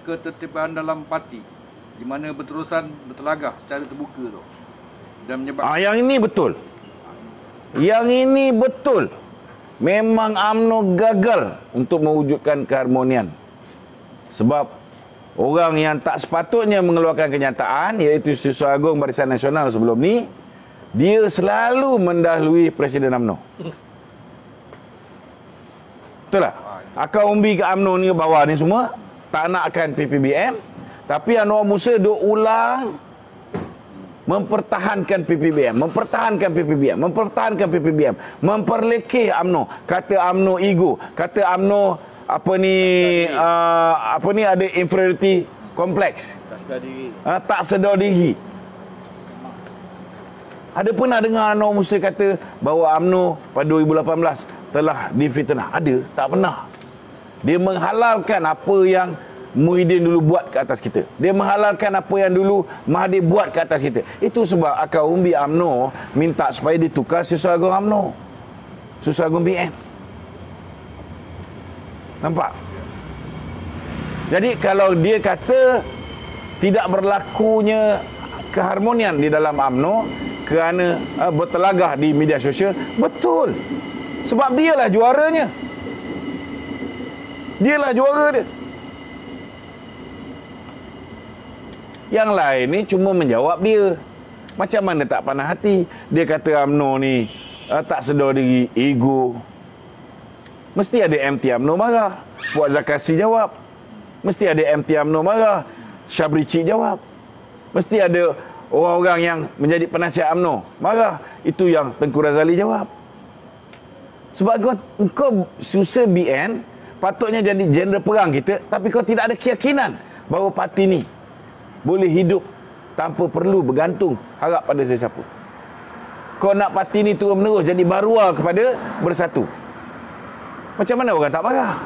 ketertiban dalam parti di mana berterusan bertelagah secara terbuka tu. Dan menyebabkan yang ini betul. Yang ini betul. Memang UMNO gagal untuk mewujudkan keharmonian. Sebab orang yang tak sepatutnya mengeluarkan kenyataan, iaitu Siswa Agung Barisan Nasional sebelum ni, dia selalu mendahului Presiden UMNO. Betul tak? Akal umbi ke UMNO ni ke bawah ni semua tak nakkan PPBM, tapi Anwar Musa duk ulang mempertahankan PPBM, memperlekeh UMNO. Kata UMNO ego, kata UMNO ada inferiority complex, tak sedar diri. Ada pernah dengar Anwar Musa kata bahawa UMNO pada 2018 telah difitnah? Ada? Tak pernah. Dia menghalalkan apa yang Muhyiddin dulu buat ke atas kita. Dia menghalalkan apa yang dulu Mahathir buat ke atas kita. Itu sebab akal umbi UMNO minta supaya ditukar Siswa Agung UMNO, Siswa Agung BN. Nampak? Jadi kalau dia kata tidak berlakunya keharmonian di dalam UMNO kerana bertelagah di media sosial, betul. Sebab dialah juaranya. Dialah juara dia. Yang lain ni cuma menjawab dia. Macam mana tak panah hati. Dia kata UMNO ni tak sedar diri, ego. Mesti ada MT UMNO marah. Puak Zakasi jawab. Mesti ada MT UMNO marah. Syabri Cik jawab. Mesti ada orang-orang yang menjadi penasihat UMNO marah. Itu yang Tengku Razali jawab. Sebab kau susah BN, patutnya jadi jeneral perang kita, tapi kau tidak ada keyakinan bahawa parti ni boleh hidup tanpa perlu bergantung harap pada sesiapa. Kau nak parti ni turun menerus jadi baruah kepada Bersatu. Macam mana orang tak marah?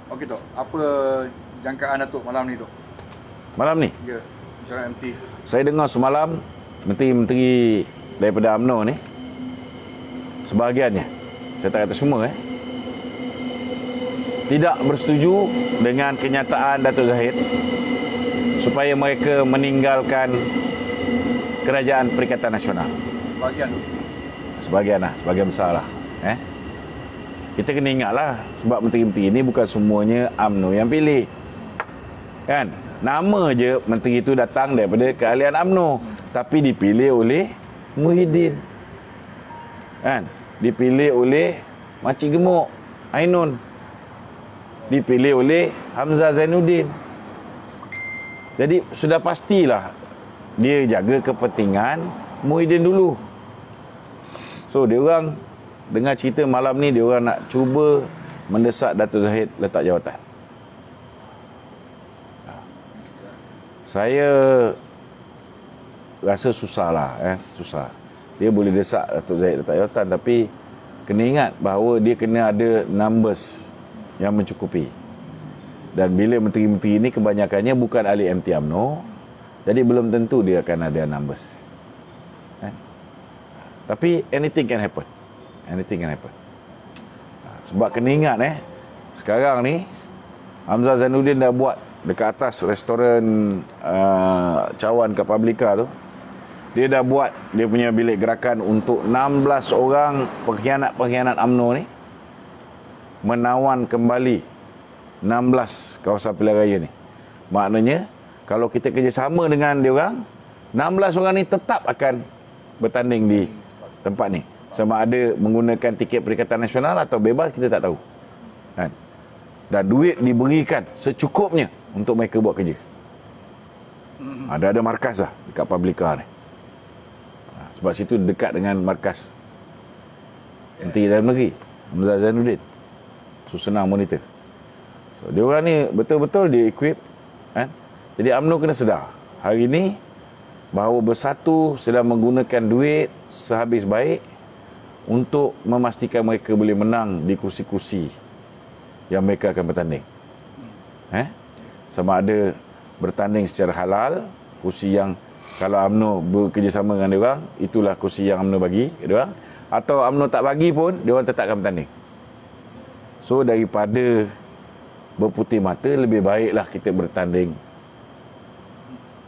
Okey Tok, apa jangkaan Datuk malam ni Tok? Malam ni? Ya, bicara MT. Saya dengar semalam menteri-menteri daripada UMNO ni, sebahagiannya, saya tak kata semua tidak bersetuju dengan kenyataan Datuk Zahid supaya mereka meninggalkan Kerajaan Perikatan Nasional. Sebahagian tu. Sebahagian besar lah. Kita kena ingatlah, sebab menteri-menteri ini bukan semuanya UMNO yang pilih. Kan? Nama je menteri itu datang daripada keahlian UMNO, tapi dipilih oleh Muhyiddin. Kan? Dipilih oleh Makcik Gemuk Ainun. Dipilih oleh Hamzah Zainuddin. Jadi sudah pastilah dia jaga kepentingan Muhyiddin dulu. So dia orang dengar cerita malam ni, dia orang nak cuba mendesak Datuk Zahid letak jawatan. Saya rasa susah lah, susah. Dia boleh desak Datuk Zahid letak jawatan, tapi kena ingat bahawa dia kena ada numbers yang mencukupi. Dan bila menteri-menteri ini kebanyakannya bukan ahli MT UMNO, jadi belum tentu dia akan ada numbers. Tapi anything can happen. Anything can happen. Sebab kena ingat sekarang ni Hamzah Zainuddin dah buat dekat atas restoran Cawan kat Publica tu. Dia dah buat dia punya bilik gerakan untuk 16 orang pengkhianat-pengkhianat UMNO ni menawan kembali 16 kawasan pilihan raya ni. Maknanya kalau kita kerjasama dengan dia orang, 16 orang ni tetap akan bertanding di tempat ni. Sama ada menggunakan tiket Perikatan Nasional atau bebas, kita tak tahu. Kan? Dan duit diberikan secukupnya untuk mereka buat kerja. Ada markas lah dekat Publica ni. Sebab situ dekat dengan markas Menteri Dalam Negeri Hamzah Zainuddin. So senang monitor. So dia orang ni betul-betul dia equip kan? Jadi UMNO kena sedar hari ni bahawa bersatu sedang menggunakan duit sehabis baik untuk memastikan mereka boleh menang di kursi-kursi yang mereka akan bertanding. Sama ada bertanding secara halal, kursi yang kalau UMNO bekerjasama dengan dia orang, itulah kursi yang UMNO bagi dia orang, atau UMNO tak bagi pun dia orang tetap akan bertanding. So daripada berputih mata, lebih baiklah kita bertanding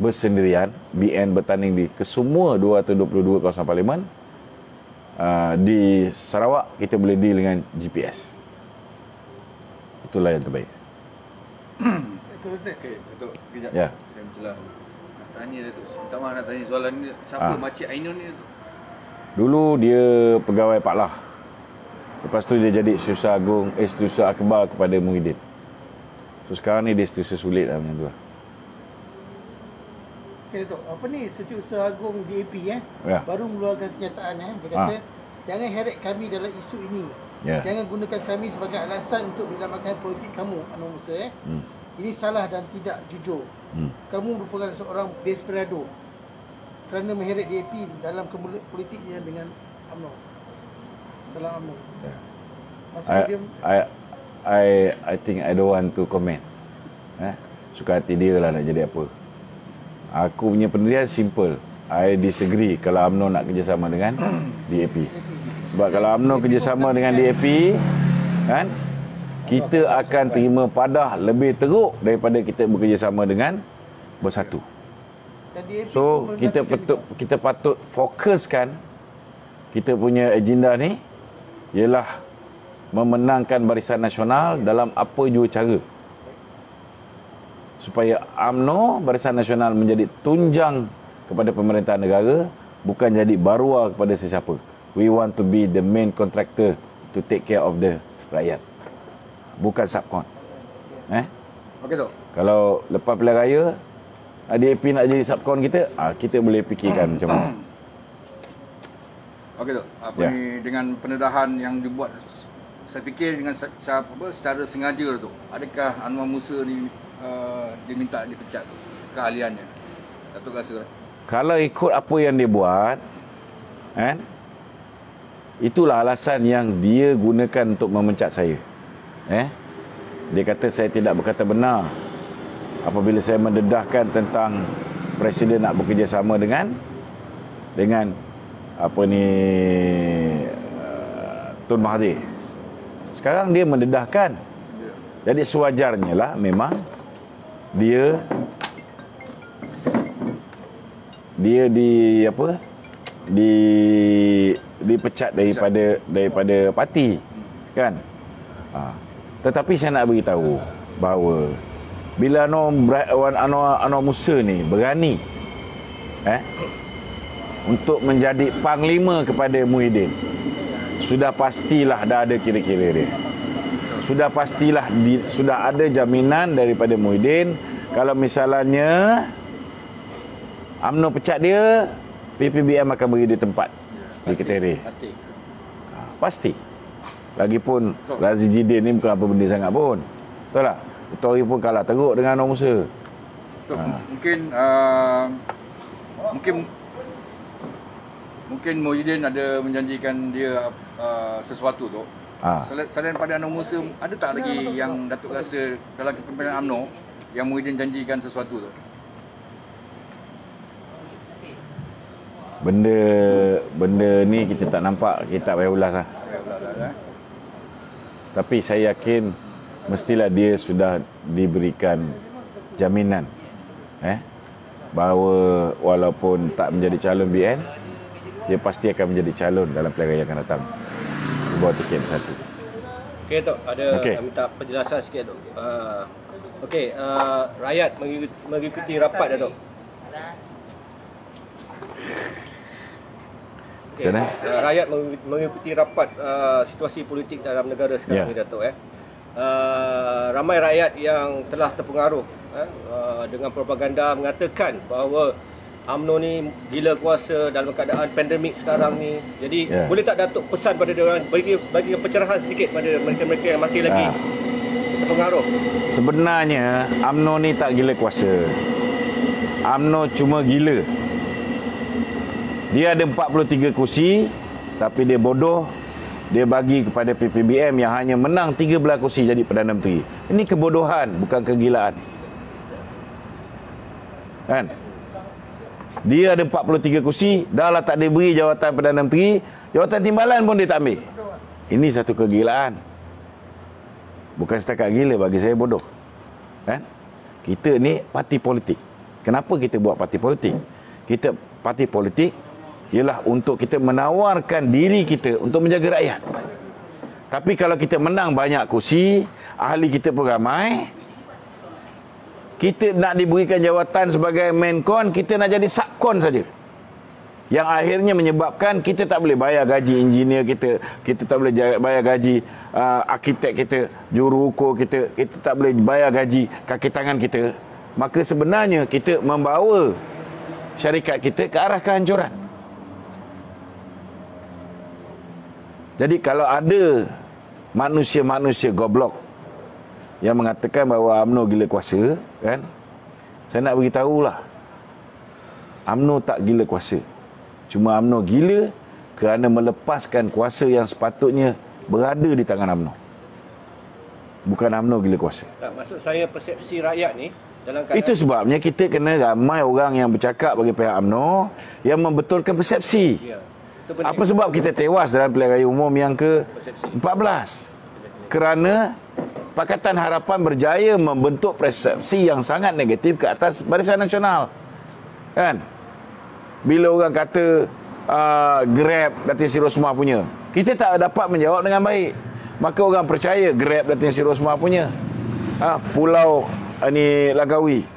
bersendirian. BN bertanding di kesemua 222 kawasan parlimen. Di Sarawak kita boleh deal dengan GPS. Itulah yang terbaik. Okey, Datuk, kejap. Ya. Saya mencelah. Nak tanya Datuk. Minta maaf nak tanya soalan ni. Siapa Makcik Ainun ni Datuk? Dulu dia pegawai Pak Lah. Lepas tu dia jadi Setiausaha Akbar kepada Muhyiddin. So sekarang ni dia setiausaha sulit lah macam tu lah. Okay, Datuk. Apa ni Setiausaha Agung DAP Ya. baru mengeluarkan kenyataan dia kata jangan heret kami dalam isu ini. Ya. Jangan gunakan kami sebagai alasan untuk menyelamatkan politik kamu, Anwar Musa. Ini salah dan tidak jujur. Kamu merupakan seorang desperado kerana mengheret DAP dalam politiknya dengan UMNO. Dalam UMNO. Yeah. Maksudnya dia I think I don't want to comment. Suka hati dia lah nak jadi apa. Aku punya pendirian simple. I disagree kalau UMNO nak kerjasama dengan DAP. Sebab kalau UMNO kerjasama dengan DAP, kan, kita akan terima padah lebih teruk daripada kita bekerjasama dengan Bersatu. dan DAP So kita patut fokuskan kita punya agenda ni ialah memenangkan Barisan Nasional dalam apa jua cara supaya UMNO Barisan Nasional menjadi tunjang kepada pemerintahan negara, bukan jadi barua kepada sesiapa. We want to be the main contractor to take care of the rakyat, bukan subkon. Okey Tok. Kalau lepas pilihan raya DAP nak jadi subkon kita, kita boleh fikirkan macam mana. Okey Tok. Ni dengan pendedahan yang dibuat, saya fikir dengan secara sengaja tu. Adakah Anwar Musa ni diminta dipecat keahliannya? Datuk rasa Kalau ikut apa yang dia buat, itulah alasan yang dia gunakan untuk memecat saya. Dia kata saya tidak berkata benar apabila saya mendedahkan tentang Presiden nak bekerjasama dengan apa ni Tun Mahathir. Sekarang dia mendedahkan. Jadi sewajarnya lah memang dia dipecat daripada parti, kan. Tetapi saya nak beritahu bahawa bila Anwar Musa ni berani untuk menjadi panglima kepada Muhyiddin, sudah pastilah dah ada kira-kira dia. Sudah pastilah sudah ada jaminan daripada Muhyiddin kalau misalnya UMNO pecat dia, PPBM akan beri dia tempat di Keteri. Pasti. Lagipun Razi Jidin ni bukan apa benda sangat pun. Betul tak? Tori pun kalah teruk dengan Anwar Musa. Mungkin Muhyiddin ada menjanjikan dia sesuatu tu. Selain pada Anwar Musa, ada tak lagi yang Datuk rasa dalam kepimpinan UMNO yang Muhyiddin janjikan sesuatu tu? Benda ni kita tak nampak, kita tak payah ulas lah. Tapi saya yakin mestilah dia sudah diberikan jaminan bahawa walaupun tak menjadi calon BN, dia pasti akan menjadi calon dalam pilihan raya akan datang di bawah tiket satu. Okey Tok, ada minta penjelasan sikit Tok. Okey, rakyat mengikuti rapat dah Tok. Okay. Rakyat mengikuti rapat situasi politik dalam negara sekarang ni Datuk. Ramai rakyat yang telah terpengaruh dengan propaganda mengatakan bahawa UMNO ni gila kuasa dalam keadaan pandemik sekarang ni. Jadi boleh tak Datuk pesan pada diorang, bagi pencerahan sedikit pada mereka-mereka yang masih lagi terpengaruh? Sebenarnya UMNO ni tak gila kuasa. UMNO cuma gila. Dia ada 43 kursi, tapi dia bodoh. Dia bagi kepada PPBM yang hanya menang 13 kursi jadi Perdana Menteri. Ini kebodohan, bukan kegilaan. Kan? Dia ada 43 kursi, dah lah tak diberi jawatan Perdana Menteri, jawatan timbalan pun dia tak ambil. Ini satu kegilaan. Bukan setakat gila, bagi saya bodoh. Kan? Kita ni parti politik. Kenapa kita buat parti politik? Kita parti politik ialah untuk kita menawarkan diri kita untuk menjaga rakyat. Tapi kalau kita menang banyak kursi, ahli kita pun ramai, kita nak diberikan jawatan sebagai Menkon, kita nak jadi Subkon saja. Yang akhirnya menyebabkan kita tak boleh bayar gaji engineer kita, kita tak boleh bayar gaji arkitek kita, juruukur kita, kita tak boleh bayar gaji kaki tangan kita. Maka sebenarnya kita membawa syarikat kita ke arah kehancuran. Jadi kalau ada manusia-manusia goblok yang mengatakan bahawa UMNO gila kuasa, kan? Saya nak beritahulah, UMNO tak gila kuasa. Cuma UMNO gila kerana melepaskan kuasa yang sepatutnya berada di tangan UMNO. Bukan UMNO gila kuasa. Tak, maksud saya persepsi rakyat ni dalam keadaan... Itu sebabnya kita kena ramai orang yang bercakap bagi pihak UMNO yang membetulkan persepsi. Ya. Apa sebab kita tewas dalam pilihan raya umum yang ke-14? Kerana Pakatan Harapan berjaya membentuk persepsi yang sangat negatif ke atas Barisan Nasional. Kan? Bila orang kata Grab Datin Sri Rosmah punya, kita tak dapat menjawab dengan baik. Maka orang percaya Grab Datin Sri Rosmah punya. Pulau ni Langkawi.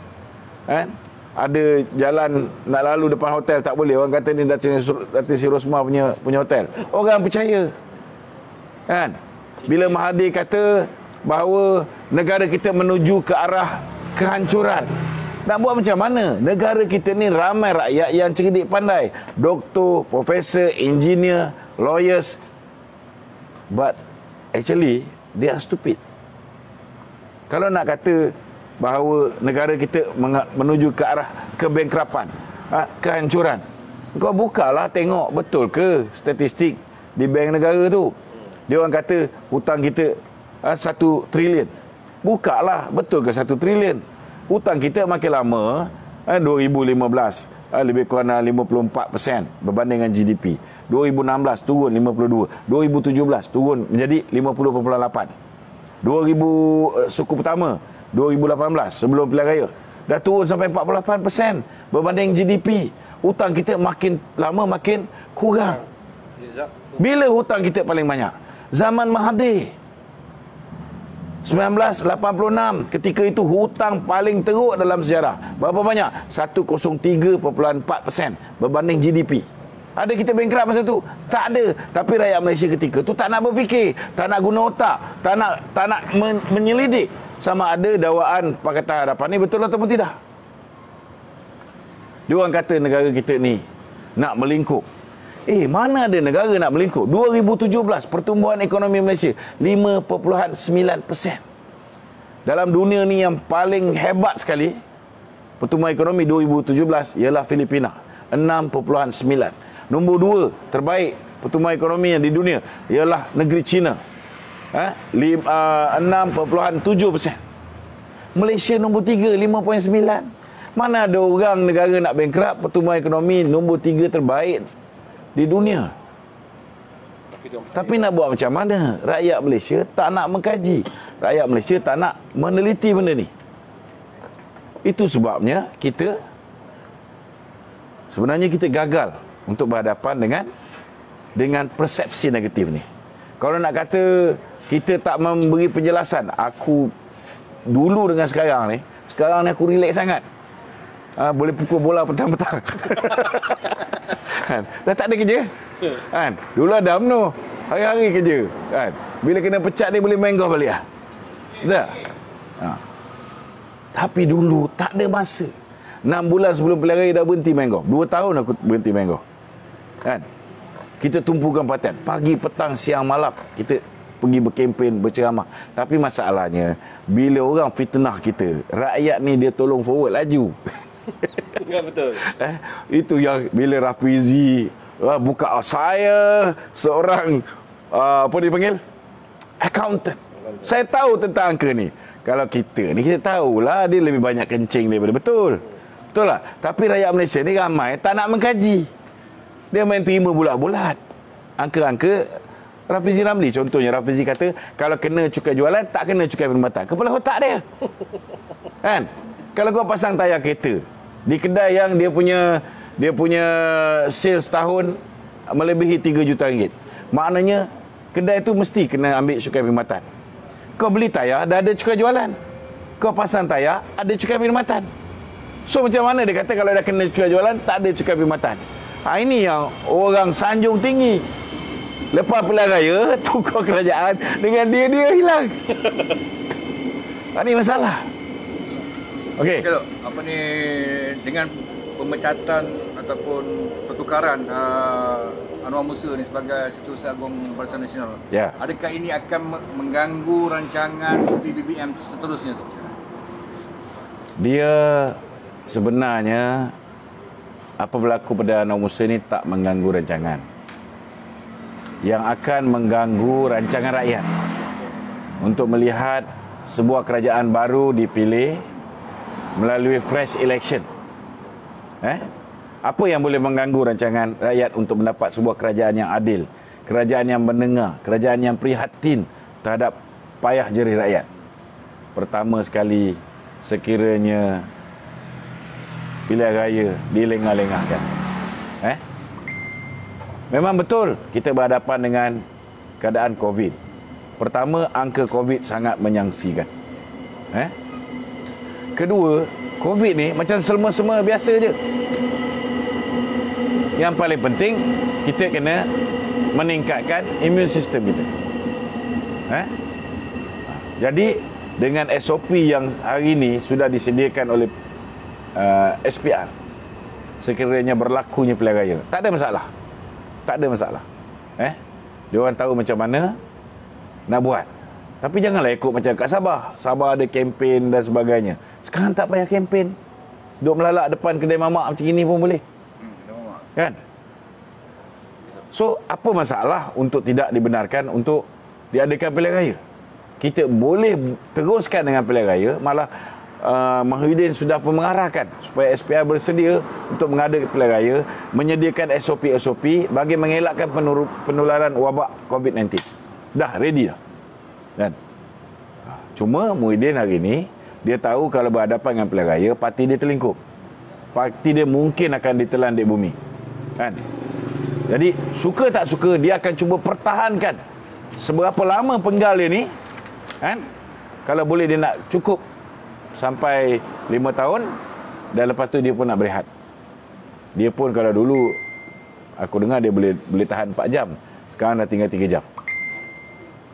Kan? Ada jalan nak lalu depan hotel tak boleh, orang kata ni Datin Sri Rosmah punya hotel. Orang percaya. Kan? Bila Mahathir kata bahawa negara kita menuju ke arah kehancuran, nak buat macam mana? Negara kita ni ramai rakyat yang cerdik pandai, doktor, profesor, engineer, lawyers, but actually they are stupid. Kalau nak kata bahawa negara kita menuju ke arah kebankrapan, kehancuran, kau bukalah tengok betul ke statistik di bank negara tu. Dia orang kata hutang kita 1 trilion. Bukalah betul ke 1 trilion. Hutang kita makin lama 2015 lebih kurang 54% berbanding dengan GDP. 2016 turun 52, 2017 turun menjadi 50.8. 2000 suku pertama 2018 sebelum pilihan raya dah turun sampai 48% berbanding GDP. Hutang kita makin lama makin kurang. Bila hutang kita paling banyak? Zaman Mahathir 1986, ketika itu hutang paling teruk dalam sejarah. Berapa banyak? 103.4% berbanding GDP. Ada kita bankrupt masa tu? Tak ada. Tapi rakyat Malaysia ketika tu tak nak berfikir, tak nak guna otak, tak nak menyelidik sama ada dakwaan Pakatan Harapan ni betul ataupun tidak. Dia orang kata negara kita ni nak melingkup. Mana ada negara nak melingkup? 2017 pertumbuhan ekonomi Malaysia 5.9%. Dalam dunia ni yang paling hebat sekali pertumbuhan ekonomi 2017 ialah Filipina, 6.9. Nombor 2 terbaik pertumbuhan ekonomi yang di dunia ialah negeri China, 6.7%. Malaysia nombor 3, 5.9. Mana ada orang negara nak bankrupt pertumbuhan ekonomi nombor 3 terbaik di dunia. Tapi nak buat macam mana? Rakyat Malaysia tak nak mengkaji. Rakyat Malaysia tak nak meneliti benda ni. Itu sebabnya sebenarnya kita gagal untuk berhadapan dengan persepsi negatif ni. Kalau nak kata kita tak memberi penjelasan, aku dulu dengan sekarang ni aku relax sangat. Boleh pukul bola petang-petang. Kan? Dah tak ada kerja. Kan? Dulu ada UMNO, hari-hari kerja. Kan? Bila kena pecat dia boleh main golf balik lah. Betul? Tapi dulu tak ada masa. 6 bulan sebelum pilihan raya dah berhenti main golf. 2 tahun aku berhenti main golf. Kan? Kita tumpukan perhatian. Pagi, petang, siang, malam kita pergi berkempen, berceramah. Tapi masalahnya, bila orang fitnah kita, rakyat ni dia tolong forward laju. Ya, betul. Itu yang bila Rafizi buka, saya seorang apa dipanggil? Accountant. Saya tahu tentang angka ni. Kalau kita ni, kita tahulah dia lebih banyak kencing daripada betul. Betul lah. Tapi rakyat Malaysia ni ramai tak nak mengkaji. Dia main terima bulat-bulat. Angka-angka Rafizi Ramli contohnya. Rafizi kata kalau kena cukai jualan, tak kena cukai perkhidmatan. Kepala otak dia. Kan? Kalau kau pasang tayar kereta di kedai yang dia punya sales tahun melebihi 3 juta ringgit, maknanya kedai tu mesti kena ambil cukai perkhidmatan. Kau beli tayar, dah ada cukai jualan. Kau pasang tayar, ada cukai perkhidmatan. So macam mana dia kata kalau dah kena cukai jualan, tak ada cukai perkhidmatan? Ini yang orang sanjung tinggi. Lepas pilihan raya, tukar kerajaan dengan dia hilang. Ini masalah. Okey. Okey, Dok. Apa ni, dengan pemecatan ataupun pertukaran Anwar Musa ni sebagai Setiausaha Agung Barisan Nasional. Ya. Adakah ini akan mengganggu rancangan PBBM seterusnya tu? Dia sebenarnya apa berlaku pada Anwar Musa ni tak mengganggu rancangan. Yang akan mengganggu rancangan rakyat untuk melihat sebuah kerajaan baru dipilih melalui fresh election. Apa yang boleh mengganggu rancangan rakyat untuk mendapat sebuah kerajaan yang adil, kerajaan yang mendengar, kerajaan yang prihatin terhadap payah jerih rakyat? Pertama sekali, sekiranya pilihan raya dilengah-lengahkan. Memang betul kita berhadapan dengan keadaan COVID. Pertama, angka COVID sangat menyangsikan. Kedua, COVID ni macam selma-selma biasa je. Yang paling penting, kita kena meningkatkan immune system kita. Jadi, dengan SOP yang hari ini sudah disediakan oleh SPR, sekiranya berlakunya pilihan raya, tak ada masalah. Tak ada masalah. Dia orang tahu macam mana nak buat. Tapi janganlah ikut macam kat Sabah. Sabah ada kempen dan sebagainya. Sekarang tak payah kempen. Duk melalak depan kedai mamak macam ini pun boleh. Kan? So, apa masalah untuk tidak dibenarkan untuk diadakan pilihan raya? Kita boleh teruskan dengan pilihan raya. Malah Mahyudin sudah pun mengarahkan supaya SPR bersedia untuk mengadakan pilihan raya, menyediakan SOP-SOP bagi mengelakkan penularan wabak COVID-19. Dah ready dah. Kan? Cuma Muhyiddin hari ni dia tahu kalau berhadapan dengan pilihan raya, parti dia terlingkup. Parti dia mungkin akan ditelan di bumi. Kan? Jadi suka tak suka dia akan cuba pertahankan seberapa lama penggal dia ni. Kan? Kalau boleh dia nak cukup sampai 5 tahun dan lepas tu dia pun nak berehat. Dia pun kalau dulu aku dengar dia boleh tahan 4 jam. Sekarang dah tinggal 3 jam.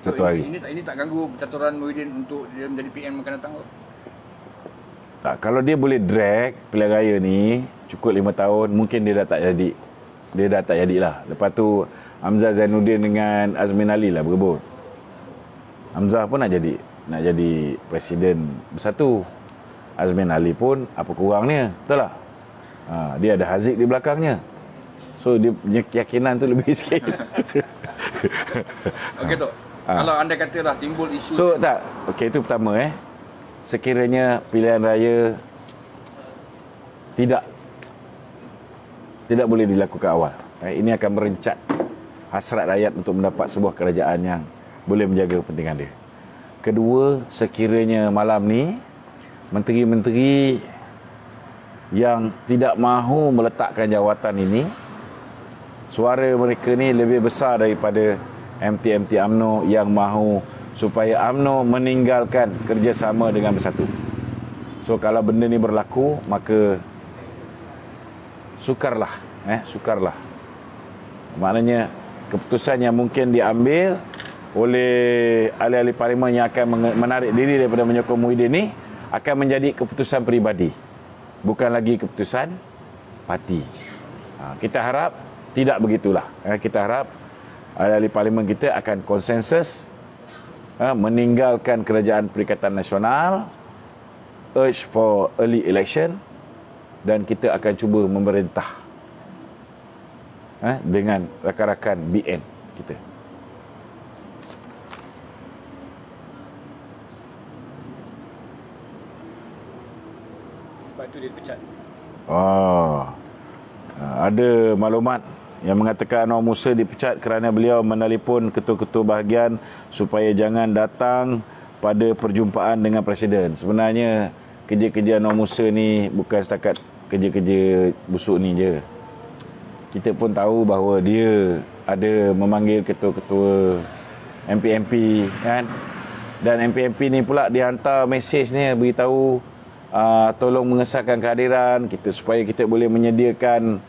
Satu hari. Ini tak ganggu percaturan Muhyiddin untuk dia menjadi PM akan datang? Tak, kalau dia boleh drag pilihan raya ni cukup 5 tahun, mungkin dia dah tak jadi. Dia dah tak jadilah. Lepas tu Hamzah Zainuddin dengan Azmin Ali lah berebut. Hamzah pun nak jadi presiden bersatu. Azmin Ali pun apa kurangnya, betul tak? Dia ada Haziq di belakangnya. So dia punya keyakinan tu lebih sikit. Okey, Tok. Kalau anda katalah timbul isu, so tak, okey, itu pertama. Sekiranya pilihan raya tidak boleh dilakukan awal, ini akan merencat hasrat rakyat untuk mendapat sebuah kerajaan yang boleh menjaga kepentingan dia. Kedua, sekiranya malam ni menteri-menteri yang tidak mahu meletakkan jawatan ini, suara mereka ni lebih besar daripada MT-MT UMNO yang mahu supaya UMNO meninggalkan kerjasama dengan Bersatu. So kalau benda ni berlaku, maka sukarlah. Maknanya keputusan yang mungkin diambil oleh ahli-ahli parlimen yang akan menarik diri daripada menyokong Muhyiddin ni akan menjadi keputusan peribadi, bukan lagi keputusan parti. Kita harap tidak begitulah. Kita harap ahli parlimen kita akan konsensus meninggalkan kerajaan Perikatan Nasional, urge for early election, dan kita akan cuba memerintah dengan rakan-rakan BN kita. Sebab itu dia dipecat. Ada maklumat yang mengatakan Anwar Musa dipecat kerana beliau menelpon ketua-ketua bahagian supaya jangan datang pada perjumpaan dengan Presiden. Sebenarnya kerja-kerja Anwar Musa ni bukan setakat kerja-kerja busuk ni je. Kita pun tahu bahawa dia ada memanggil ketua-ketua MP-MP kan. Dan MP-MP ni pula dia hantar mesej ni beritahu tolong mengesahkan kehadiran kita supaya kita boleh menyediakan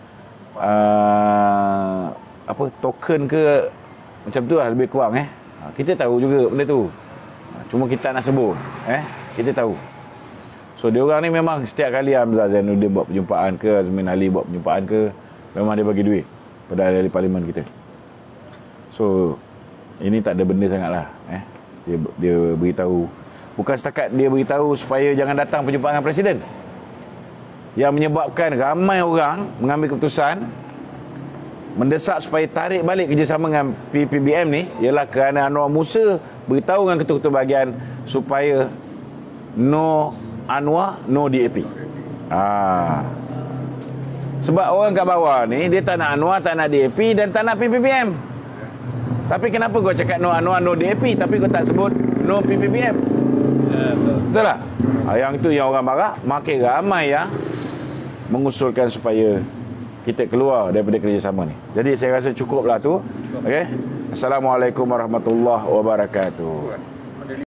token ke macam tu lah, lebih kurang kita tahu juga benda tu, cuma kita nak sebut kita tahu. So dia orang ni memang setiap kali Hamzah Zainuddin buat perjumpaan ke, Azmin Ali buat perjumpaan ke, memang dia bagi duit pada ahli parlimen kita. So ini tak ada benda sangatlah. Dia beritahu, bukan setakat dia beritahu supaya jangan datang perjumpaan dengan Presiden, yang menyebabkan ramai orang mengambil keputusan mendesak supaya tarik balik kerjasama dengan PPBM ni ialah kerana Anwar Musa beritahu dengan ketua-ketua bahagian supaya no Anwar, no DAP. Sebab orang kat bawah ni dia tak nak Anwar, tak nak DAP dan tak nak PPBM. Tapi kenapa kau cakap no Anwar, no DAP tapi kau tak sebut no PPBM? Betul tak? Yang tu yang orang marah. Makin ramai yang mengusulkan supaya kita keluar daripada kerjasama ni. Jadi saya rasa cukuplah tu. Okey. Assalamualaikum warahmatullahi wabarakatuh.